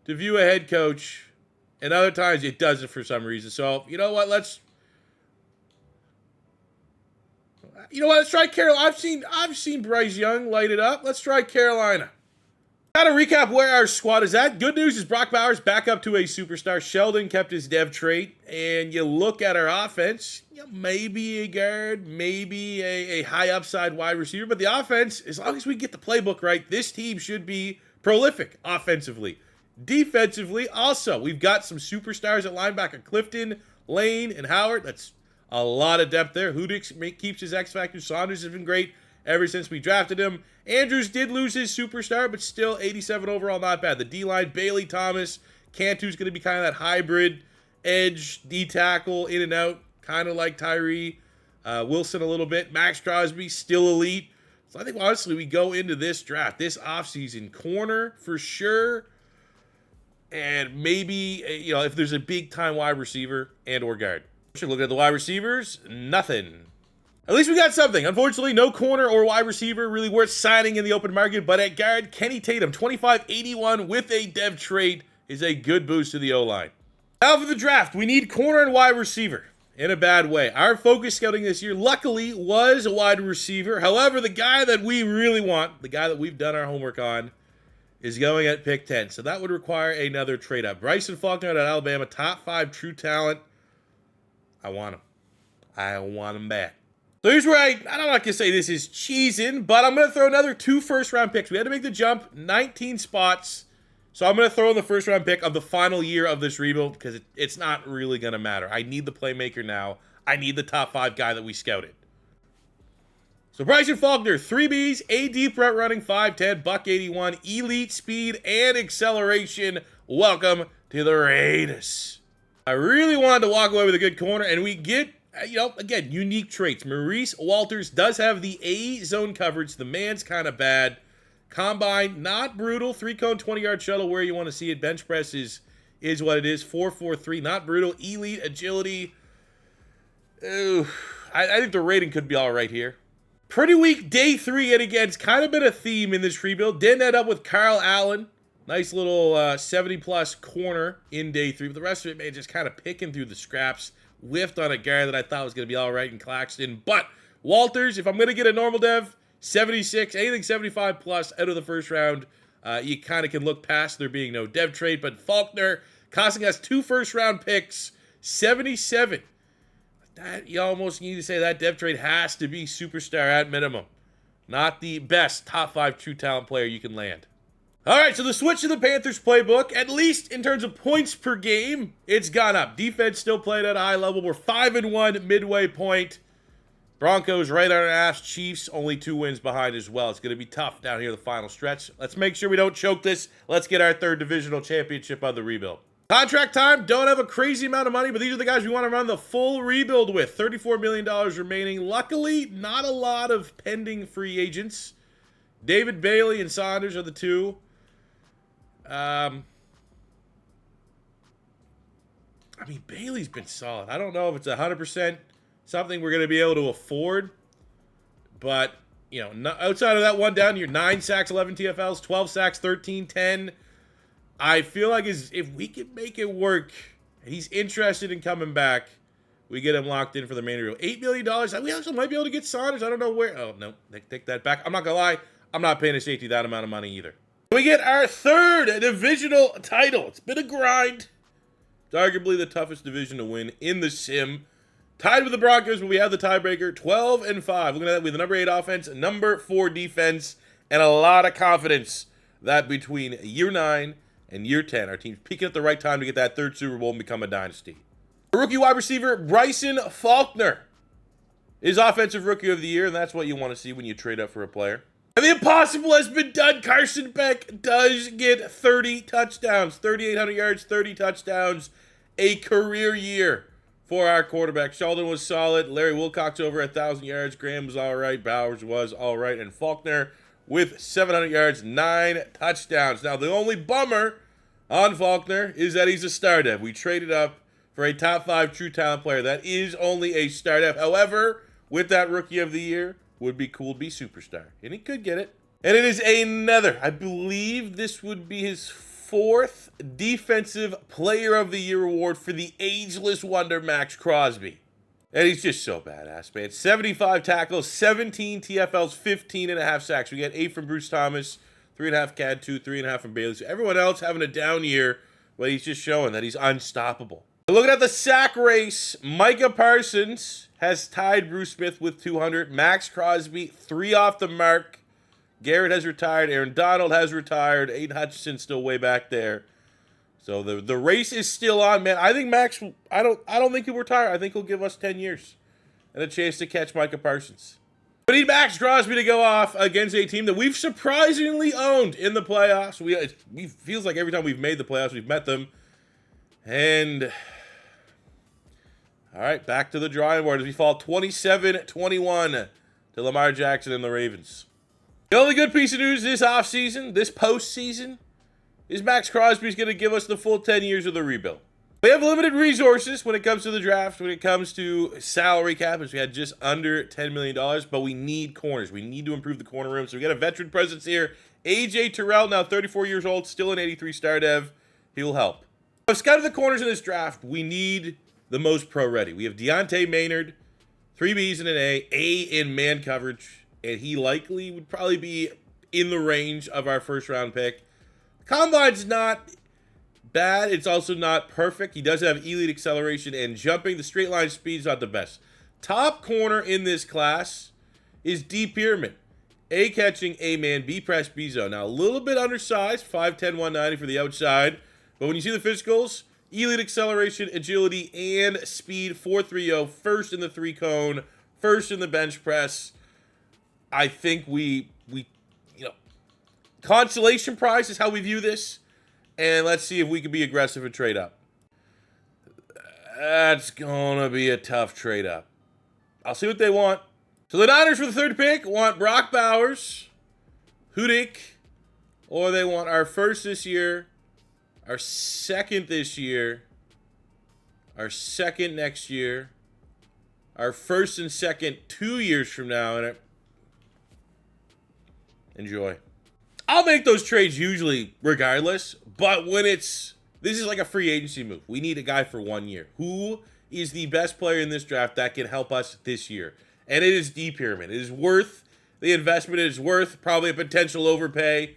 to view a head coach, and other times it doesn't for some reason. So, you know what? Let's try Carolina. I've seen Bryce Young light it up. Let's try Carolina. Got to recap where our squad is at. Good news is Brock Bowers back up to a superstar. Sheldon kept his dev trait. And you look at our offense, maybe a guard, maybe a high upside wide receiver. But the offense, as long as we get the playbook right, this team should be prolific offensively. Defensively, also, we've got some superstars at linebacker. Clifton, Lane, and Howard. That's a lot of depth there. Hudick keeps his X factor. Saunders has been great ever since we drafted him. Andrews did lose his superstar, but still 87 overall, not bad. The D-line, Bailey, Thomas. Cantu's going to be kind of that hybrid edge, D-tackle, in and out, kind of like Tyree. Wilson a little bit. Max Crosby, still elite. So I think, honestly, we go into this draft, this offseason, corner for sure. And maybe, if there's a big-time wide receiver and or guard. Looking at the wide receivers, nothing. At least we got something. Unfortunately, no corner or wide receiver really worth signing in the open market. But at guard, Kenny Tatum, 25-81 with a dev trait is a good boost to the O-line. Now for the draft, we need corner and wide receiver in a bad way. Our focus scouting this year, luckily, was a wide receiver. However, the guy that we really want, the guy that we've done our homework on, is going at pick 10. So that would require another trade up. Bryson Faulkner out of Alabama, top 5 true talent. I want him. I want him back. So here's where I'm not going to say this is cheesing, but I'm going to throw another 2 first-round picks. We had to make the jump, 19 spots. So I'm going to throw in the first-round pick of the final year of this rebuild because it's not really going to matter. I need the playmaker now. I need the top 5 guy that we scouted. So Bryson Faulkner, 3Bs, a deep route running, 5'10", buck 81, elite speed and acceleration. Welcome to the Raiders. I really wanted to walk away with a good corner, and we get, again, unique traits. Maurice Walters does have the A zone coverage. The man's kind of bad. Combine, not brutal. 3-cone, 20-yard shuttle where you want to see it. Bench press is what it is. 4.43, not brutal. Elite agility. Ooh, I think the rating could be all right here. Pretty weak day 3, and again, it's kind of been a theme in this rebuild. Didn't end up with Kyle Allen. Nice little 70-plus corner in day 3. But the rest of it, man, just kind of picking through the scraps. Whiffed on a guy that I thought was going to be all right in Claxton. But Walters, if I'm going to get a normal dev, 76, anything 75-plus out of the first round, you kind of can look past there being no dev trade. But Faulkner costing us 2 first-round picks, 77. That you almost need to say that dev trade has to be superstar at minimum. Not the best top 5 true talent player you can land. All right, so the switch to the Panthers playbook, at least in terms of points per game, it's gone up. Defense still played at a high level. We're 5-1 midway point. Broncos right on our ass. Chiefs only 2 wins behind as well. It's going to be tough down here the final stretch. Let's make sure we don't choke this. Let's get our 3rd divisional championship of the rebuild. Contract time, don't have a crazy amount of money, but these are the guys we want to run the full rebuild with. $34 million remaining. Luckily, not a lot of pending free agents. David Bailey and Saunders are the 2. I mean, Bailey's been solid. I don't know if it's 100% something we're going to be able to afford, but, outside of that one down here, 9 sacks, 11 TFLs, 12 sacks, 13, 10. I feel like if we can make it work, and he's interested in coming back, we get him locked in for the main reel. $8 million. We also might be able to get Saunders. I don't know where. Oh, no. Take that back. I'm not going to lie. I'm not paying a safety that amount of money either. We get our 3rd divisional title. It's been a grind. It's arguably the toughest division to win in the sim. Tied with the Broncos, but we have the tiebreaker, 12-5. Looking at that with the number 8 offense, number 4 defense, and a lot of confidence that between year 9 and year 10, our team's peaking at the right time to get that 3rd Super Bowl and become a dynasty. Rookie wide receiver, Bryson Faulkner is Offensive Rookie of the Year, and that's what you want to see when you trade up for a player. And the impossible has been done. Carson Beck does get 30 touchdowns, 3,800 yards, 30 touchdowns, a career year for our quarterback. Sheldon was solid. Larry Wilcox over 1,000 yards. Graham was all right. Bowers was all right. And Faulkner with 700 yards, 9 touchdowns. Now, the only bummer on Faulkner is that he's a star dev. We traded up for a top 5 true talent player. That is only a star dev. However, with that Rookie of the Year, would be cool to be superstar. And he could get it. And it is another, I believe this would be his 4th Defensive Player of the Year award for the ageless wonder Max Crosby. And he's just so badass, man. 75 tackles, 17 TFLs, 15.5 sacks. We get 8 from Bruce Thomas, 3.5 Cad 2, 3.5 from Bailey. So everyone else having a down year, but he's just showing that he's unstoppable. Looking at the sack race, Micah Parsons has tied Bruce Smith with 200. Max Crosby, 3 off the mark. Garrett has retired. Aaron Donald has retired. Aiden Hutchinson still way back there. So the race is still on, man. I think Max, I don't think he'll retire. I think he'll give us 10 years and a chance to catch Micah Parsons. We need Max Crosby to go off against a team that we've surprisingly owned in the playoffs. We feels like every time we've made the playoffs, we've met them. And all right, back to the drawing board as we fall 27-21 to Lamar Jackson and the Ravens. The only good piece of news this offseason, this postseason, is Max Crosby's going to give us the full 10 years of the rebuild. We have limited resources when it comes to the draft, when it comes to salary cap, as we had just under $10 million, but we need corners. We need to improve the corner room. So we got a veteran presence here. A.J. Terrell, now 34 years old, still an 83 star dev. He'll help. I've scouted the corners in this draft. We need the most pro-ready. We have Deontay Maynard, 3 Bs and an A in man coverage, and he likely would probably be in the range of our first-round pick. Combine's not bad. It's also not perfect. He does have elite acceleration and jumping. The straight line speed's not the best. Top corner in this class is D. Pearman. A catching, A man, B press, B zone. Now, a little bit undersized, 5'10", 190 for the outside. But when you see the physicals, elite acceleration, agility, and speed, 4.30, first in the 3-cone, first in the bench press. I think we you know, consolation prize is how we view this, and let's see if we can be aggressive and trade up. That's gonna be a tough trade up. I'll see what they want. So the Niners for the third pick want Brock Bowers, Hudik, or they want our first this year, our second this year, our second next year, our first and second 2 years from now, and enjoy. I'll make those trades usually regardless, but when this is like a free agency move. We need a guy for 1 year. Who is the best player in this draft that can help us this year? And it is D Pyramid. It is worth the investment. It is worth probably a potential overpay.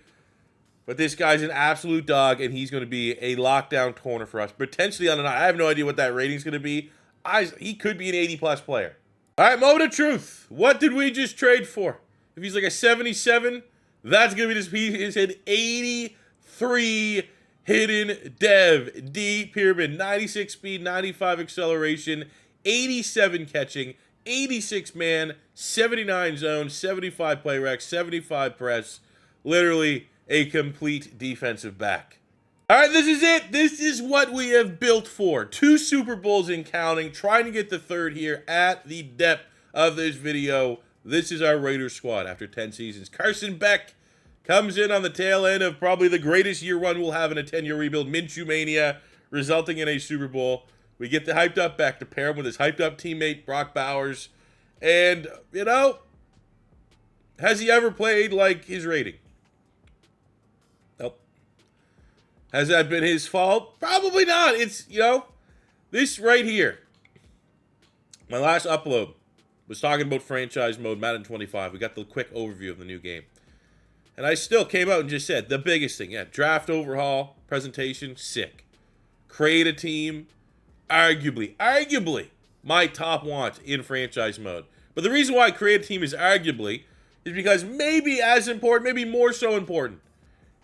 But this guy's an absolute dog, and he's going to be a lockdown corner for us. Potentially on an, I have no idea what that rating's going to be. He could be an 80-plus player. All right, moment of truth. What did we just trade for? If he's like a 77, that's going to be this. He is an 83 hidden dev. D Pyramid, 96 speed, 95 acceleration, 87 catching, 86 man, 79 zone, 75 play rec, 75 press. Literally a complete defensive back. All right, this is it. This is what we have built for. 2 Super Bowls and counting, trying to get the third here at the depth of this video. This is our Raiders squad after 10 seasons. Carson Beck comes in on the tail end of probably the greatest year one we'll have in a 10-year rebuild, Minshew Mania, resulting in a Super Bowl. We get the hyped up Beck to pair him with his hyped up teammate, Brock Bowers. And, you know, has he ever played like his rating? Nope. Has that been his fault? Probably not. It's, you know, this right here. My last upload was talking about franchise mode, Madden 25. We got the quick overview of the new game. And I still came out and just said, the biggest thing, yeah, draft overhaul, presentation, sick. Create a team, arguably, my top want in franchise mode. But the reason why I create a team is arguably is because maybe as important, maybe more so important,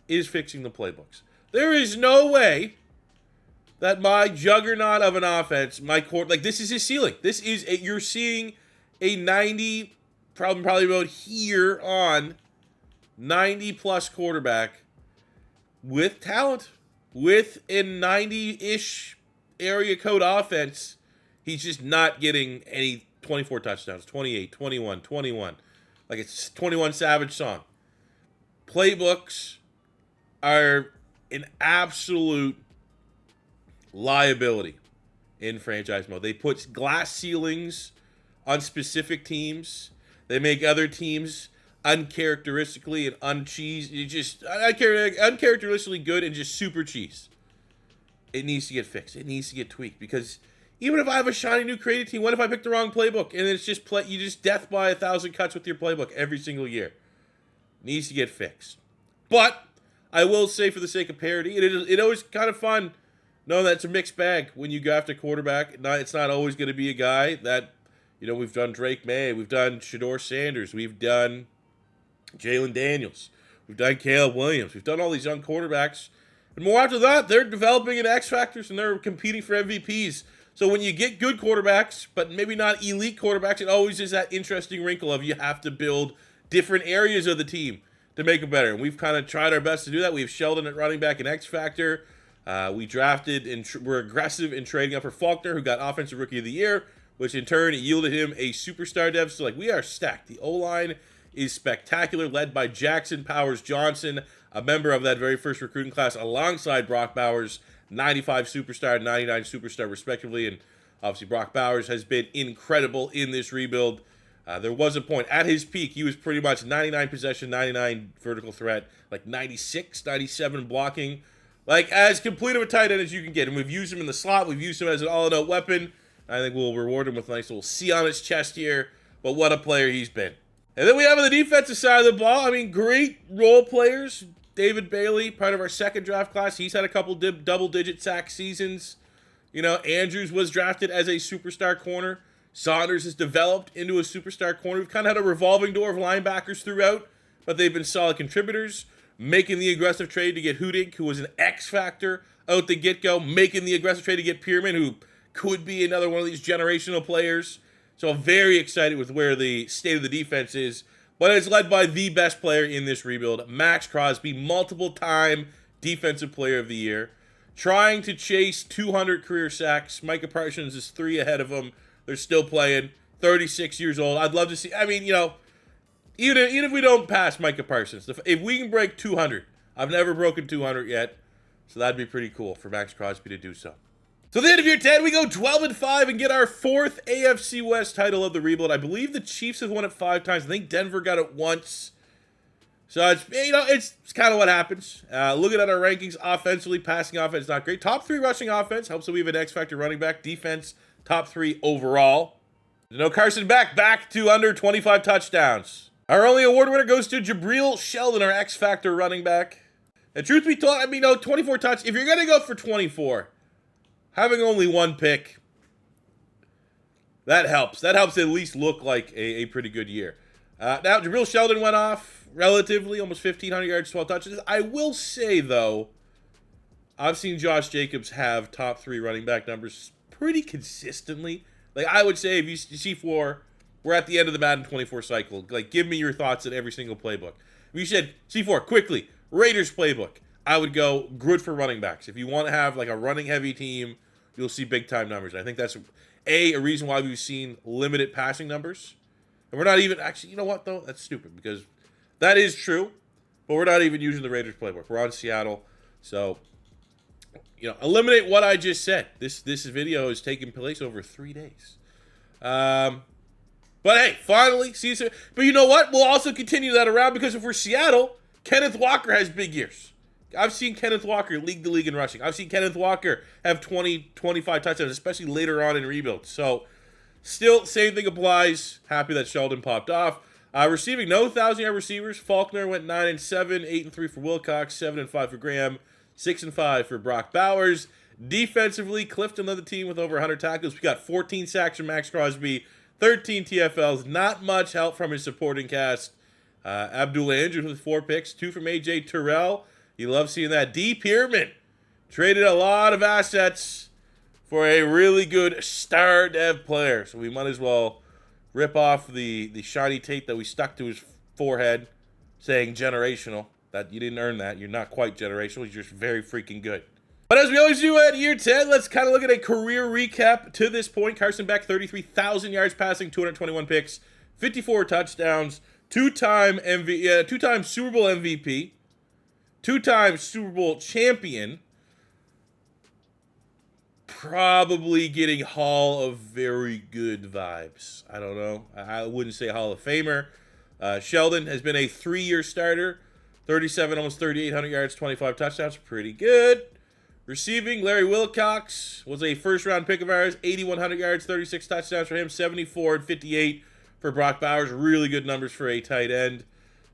is fixing the playbooks. There is no way that my juggernaut of an offense, my core, like this is his ceiling. This is, you're seeing a 90, probably about here on 90-plus quarterback with talent, with a 90-ish area code offense. He's just not getting any 24 touchdowns, 28, 21, 21. Like it's 21 Savage song. Playbooks are an absolute liability in franchise mode. They put glass ceilings on specific teams. They make other teams uncharacteristically and uncharacteristically good and just super cheese. It needs to get fixed. It needs to get tweaked because even if I have a shiny new creative team, what if I pick the wrong playbook and it's just you just death by 1,000 cuts with your playbook every single year? It needs to get fixed. But I will say, for the sake of parity, it always kind of fun knowing that it's a mixed bag when you go after quarterback. It's not always going to be a guy that, you know, we've done Drake May, we've done Shador Sanders, we've done Jalen Daniels, we've done Caleb Williams, we've done all these young quarterbacks. And more after that, they're developing in X Factors and they're competing for MVPs. So when you get good quarterbacks, but maybe not elite quarterbacks, it always is that interesting wrinkle of you have to build different areas of the team to make it better. And we've kind of tried our best to do that. We have Sheldon at running back in X Factor. We drafted and we're aggressive in trading up for Faulkner, who got Offensive Rookie of the Year, which in turn yielded him a superstar dev. So, like, we are stacked. The O-line is spectacular, led by Jackson Powers Johnson, a member of that very first recruiting class, alongside Brock Bowers, 95 superstar, 99 superstar, respectively. And obviously, Brock Bowers has been incredible in this rebuild. There was a point at his peak, he was pretty much 99 possession, 99 vertical threat, like 96, 97 blocking. Like, as complete of a tight end as you can get. And we've used him in the slot. We've used him as an all-in-out weapon. I think we'll reward him with a nice little C on his chest here. But what a player he's been. And then we have on the defensive side of the ball, I mean, great role players. David Bailey, part of our second draft class. He's had a couple double-digit sack seasons. You know, Andrews was drafted as a superstar corner. Saunders has developed into a superstar corner. We've kind of had a revolving door of linebackers throughout, but they've been solid contributors. Making the aggressive trade to get Hudik, who was an X factor out the get-go. Making the aggressive trade to get Pierman, who could be another one of these generational players. So I'm very excited with where the state of the defense is. But it's led by the best player in this rebuild, Max Crosby, multiple-time Defensive Player of the Year, trying to chase 200 career sacks. Micah Parsons is 3 ahead of him. They're still playing. 36 years old. I'd love to see. I mean, you know, even if we don't pass Micah Parsons, if we can break 200, I've never broken 200 yet, so that'd be pretty cool for Max Crosby to do so. So at the end of year 10, we go 12-5 and get our 4th AFC West title of the rebuild. I believe the Chiefs have won it 5 times. I think Denver got it once. So it's, you know, it's kind of what happens. Looking at our rankings, offensively, passing offense not great. Top 3 rushing offense helps that we have an X factor running back. Defense, top 3 overall. You know, Carson Beck back to under 25 touchdowns. Our only award winner goes to Jabril Sheldon, our X factor running back. And truth be told, I mean, 24 touch. If you're gonna go for 24. Having only 1 pick, that helps. That helps at least look like a pretty good year. Now, Jabril Sheldon went off relatively, almost 1,500 yards, 12 touches. I will say, though, I've seen Josh Jacobs have top 3 running back numbers pretty consistently. Like, I would say if you see 4, we're at the end of the Madden 24 cycle. Like, give me your thoughts on every single playbook. If you said, C4, quickly, Raiders playbook, I would go good for running backs. If you want to have, like, a running-heavy team, you'll see big-time numbers. I think that's, a reason why we've seen limited passing numbers. And we're not even, actually, you know what, though? That's stupid, because that is true, but we're not even using the Raiders playbook. We're on Seattle, so, you know, eliminate what I just said. This video is taking place over 3 days. But, hey, finally, season. But you know what? We'll also continue that around, because if we're Seattle, Kenneth Walker has big years. I've seen Kenneth Walker lead the league in rushing. I've seen Kenneth Walker have 20, 25 touchdowns, especially later on in rebuild. So, still, same thing applies. Happy that Sheldon popped off. Receiving no 1,000-yard receivers. Faulkner went 9-7, 8-3 for Wilcox, 7-5 for Graham, 6-5 for Brock Bowers. Defensively, Clifton led the team with over 100 tackles. We got 14 sacks from Max Crosby, 13 TFLs. Not much help from his supporting cast. Abdullah Andrews with 4 picks, 2 from A.J. Terrell. You love seeing that. D. Pearman traded a lot of assets for a really good star dev player. So we might as well rip off the shiny tape that we stuck to his forehead saying generational. That you didn't earn that. You're not quite generational. You're just very freaking good. But as we always do at year 10, let's kind of look at a career recap to this point. Carson Beck, 33,000 yards passing, 221 picks, 54 touchdowns, two-time Super Bowl MVP. 2-time Super Bowl champion, probably getting Hall of Very Good vibes. I don't know. I wouldn't say Hall of Famer. Sheldon has been a 3-year starter, 37, almost 3,800 yards, 25 touchdowns. Pretty good. Receiving, Larry Wilcox was a first-round pick of ours, 8,100 yards, 36 touchdowns for him, 74 and 58 for Brock Bowers. Really good numbers for a tight end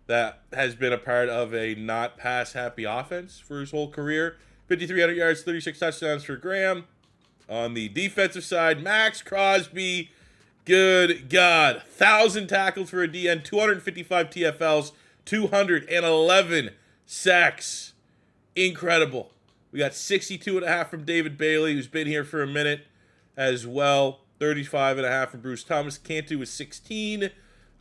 that has been a part of a not pass-happy offense for his whole career. 5,300 yards, 36 touchdowns for Graham. On the defensive side, Max Crosby, good God. 1,000 tackles for a DN, 255 TFLs, 211 sacks. Incredible. We got 62.5 from David Bailey, who's been here for a minute as well. 35.5 from Bruce Thomas. Cantu was 16.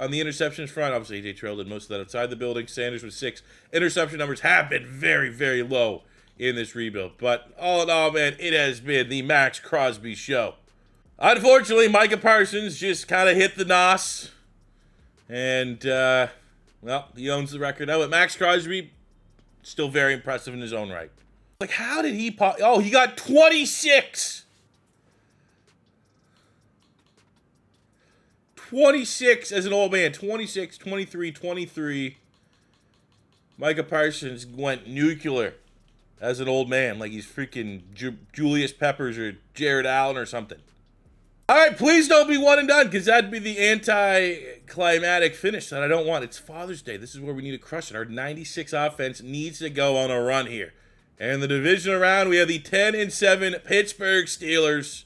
On the interceptions front, obviously A.J. Terrell did most of that outside the building. Sanders was 6. Interception numbers have been very, very low in this rebuild. But all in all, man, it has been the Max Crosby show. Unfortunately, Micah Parsons just kind of hit the nos. And, well, he owns the record now. But Max Crosby, still very impressive in his own right. Like, how did he pop? Oh, he got 26! 26 as an old man. 26, 23, 23. Micah Parsons went nuclear as an old man. Like he's freaking Julius Peppers or Jared Allen or something. All right, please don't be one and done, because that'd be the anti-climatic finish that I don't want. It's Father's Day. This is where we need to crush it. Our 96 offense needs to go on a run here. And the division round, we have the 10-7 Pittsburgh Steelers.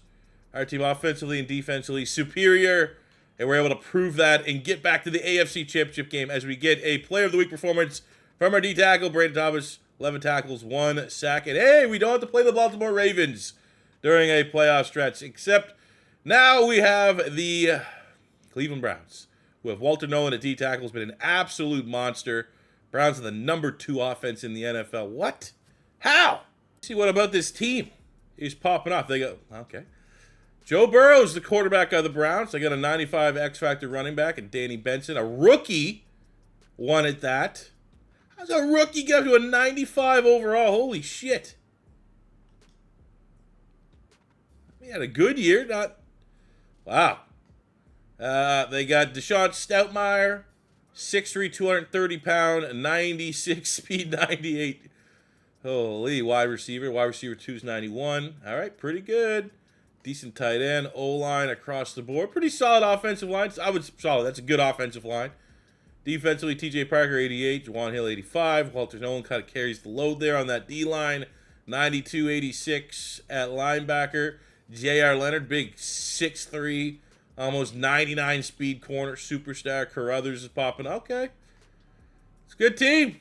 Our team offensively and defensively superior. And we're able to prove that and get back to the AFC Championship game as we get a Player of the Week performance from our D-tackle, Brandon Thomas. 11 tackles, 1 sack. And hey, we don't have to play the Baltimore Ravens during a playoff stretch, except now we have the Cleveland Browns. who have Walter Nolan at D tackle, has been an absolute monster. Browns are the #2 offense in the NFL. What? How? See, what about this team? He's popping off. They go, okay. Joe Burrow's the quarterback of the Browns. They got a 95 X-Factor running back and Danny Benson, a rookie, won at that. How's a rookie get up to a 95 overall? Holy shit. He had a good year. Not. Wow. They got Deshaun Stoutmeyer, 6'3", 230 pound, 96 speed, 98. Holy, wide receiver. Wide receiver 2's 91. All right, pretty good. Decent tight end. O-line across the board. Pretty solid offensive line. Solid. That's a good offensive line. Defensively, TJ Parker, 88. Juwan Hill, 85. Walter Nolan kind of carries the load there on that D-line. 92, 86 at linebacker. J.R. Leonard, big 6'3", almost 99 speed corner, superstar. Carruthers is popping. Okay. It's a good team.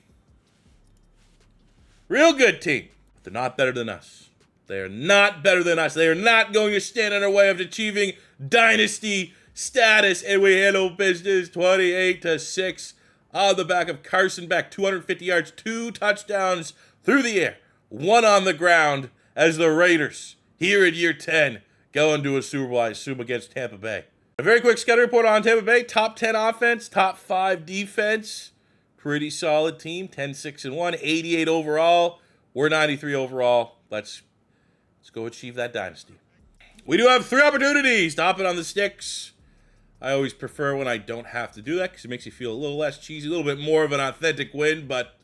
Real good team. But they're not better than us. They are not better than us. They are not going to stand in our way of achieving dynasty status. And we handle business 28-6 on the back of Carson Beck. 250 yards, 2 touchdowns through the air, 1 on the ground as the Raiders here in year 10 go into a Super Bowl, I assume, against Tampa Bay. A very quick scouting report on Tampa Bay. Top 10 offense, top 5 defense. Pretty solid team. 10-6-1, 88 overall. We're 93 overall. Let's go achieve that dynasty. We do have 3 opportunities to hop it on the sticks. I always prefer when I don't have to do that because it makes you feel a little less cheesy, a little bit more of an authentic win, but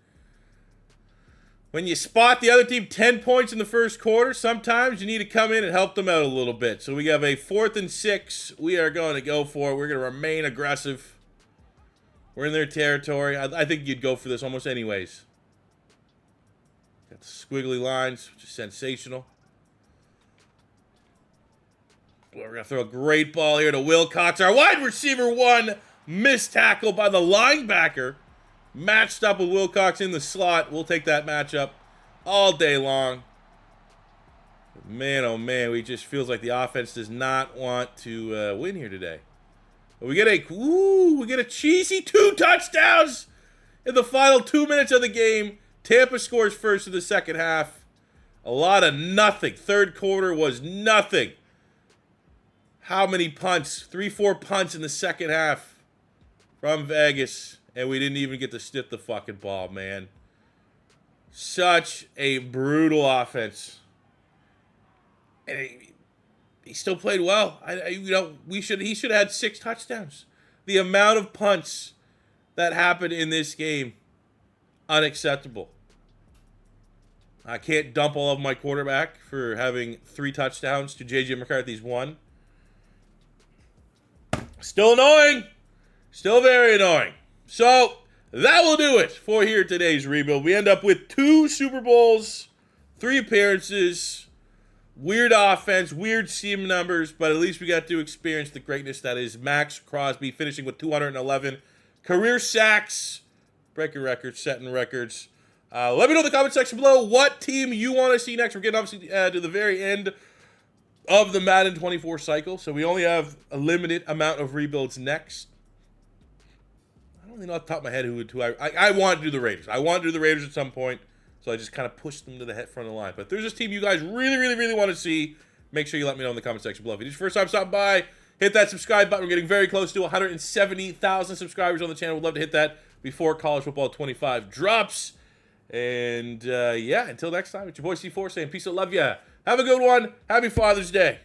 when you spot the other team 10 points in the first quarter, sometimes you need to come in and help them out a little bit. So we have a 4th and 6. We are going to go for it. We're going to remain aggressive. We're in their territory. I think you'd go for this almost anyways. Got the squiggly lines, which is sensational. We're going to throw a great ball here to Wilcox. Our wide receiver 1, missed tackle by the linebacker. Matched up with Wilcox in the slot. We'll take that matchup all day long. Man, oh man, we just feels like the offense does not want to win here today. But we get a cheesy 2 touchdowns in the final 2 minutes of the game. Tampa scores first in the second half. A lot of nothing. Third quarter was nothing. How many punts? 3-4 punts in the second half from Vegas. And we didn't even get to snip the fucking ball, man. Such a brutal offense. And he still played well. He should have had 6 touchdowns. The amount of punts that happened in this game, unacceptable. I can't dump all of my quarterback for having 3 touchdowns to J.J. McCarthy's 1. Still annoying. Still very annoying. So, that will do it for here today's rebuild. We end up with 2 Super Bowls, 3 appearances, weird offense, weird team numbers, but at least we got to experience the greatness that is Max Crosby, finishing with 211 career sacks, breaking records, setting records. Let me know in the comment section below what team you want to see next. We're getting obviously to the very end of the Madden 24 cycle, so we only have a limited amount of rebuilds next. I don't really know off the top of my head who I want to do the Raiders. I want to do the Raiders at some point, so I just kind of pushed them to the front of the line. But if there's this team you guys really want to see, make sure you let me know in the comment section below. If it's your first time stopping by, hit that subscribe button. We're getting very close to 170,000 subscribers on the channel. We'd love to hit that before College Football 25 drops. And yeah, until next time, it's your boy C4 saying peace and love ya. Have a good one. Happy Father's Day.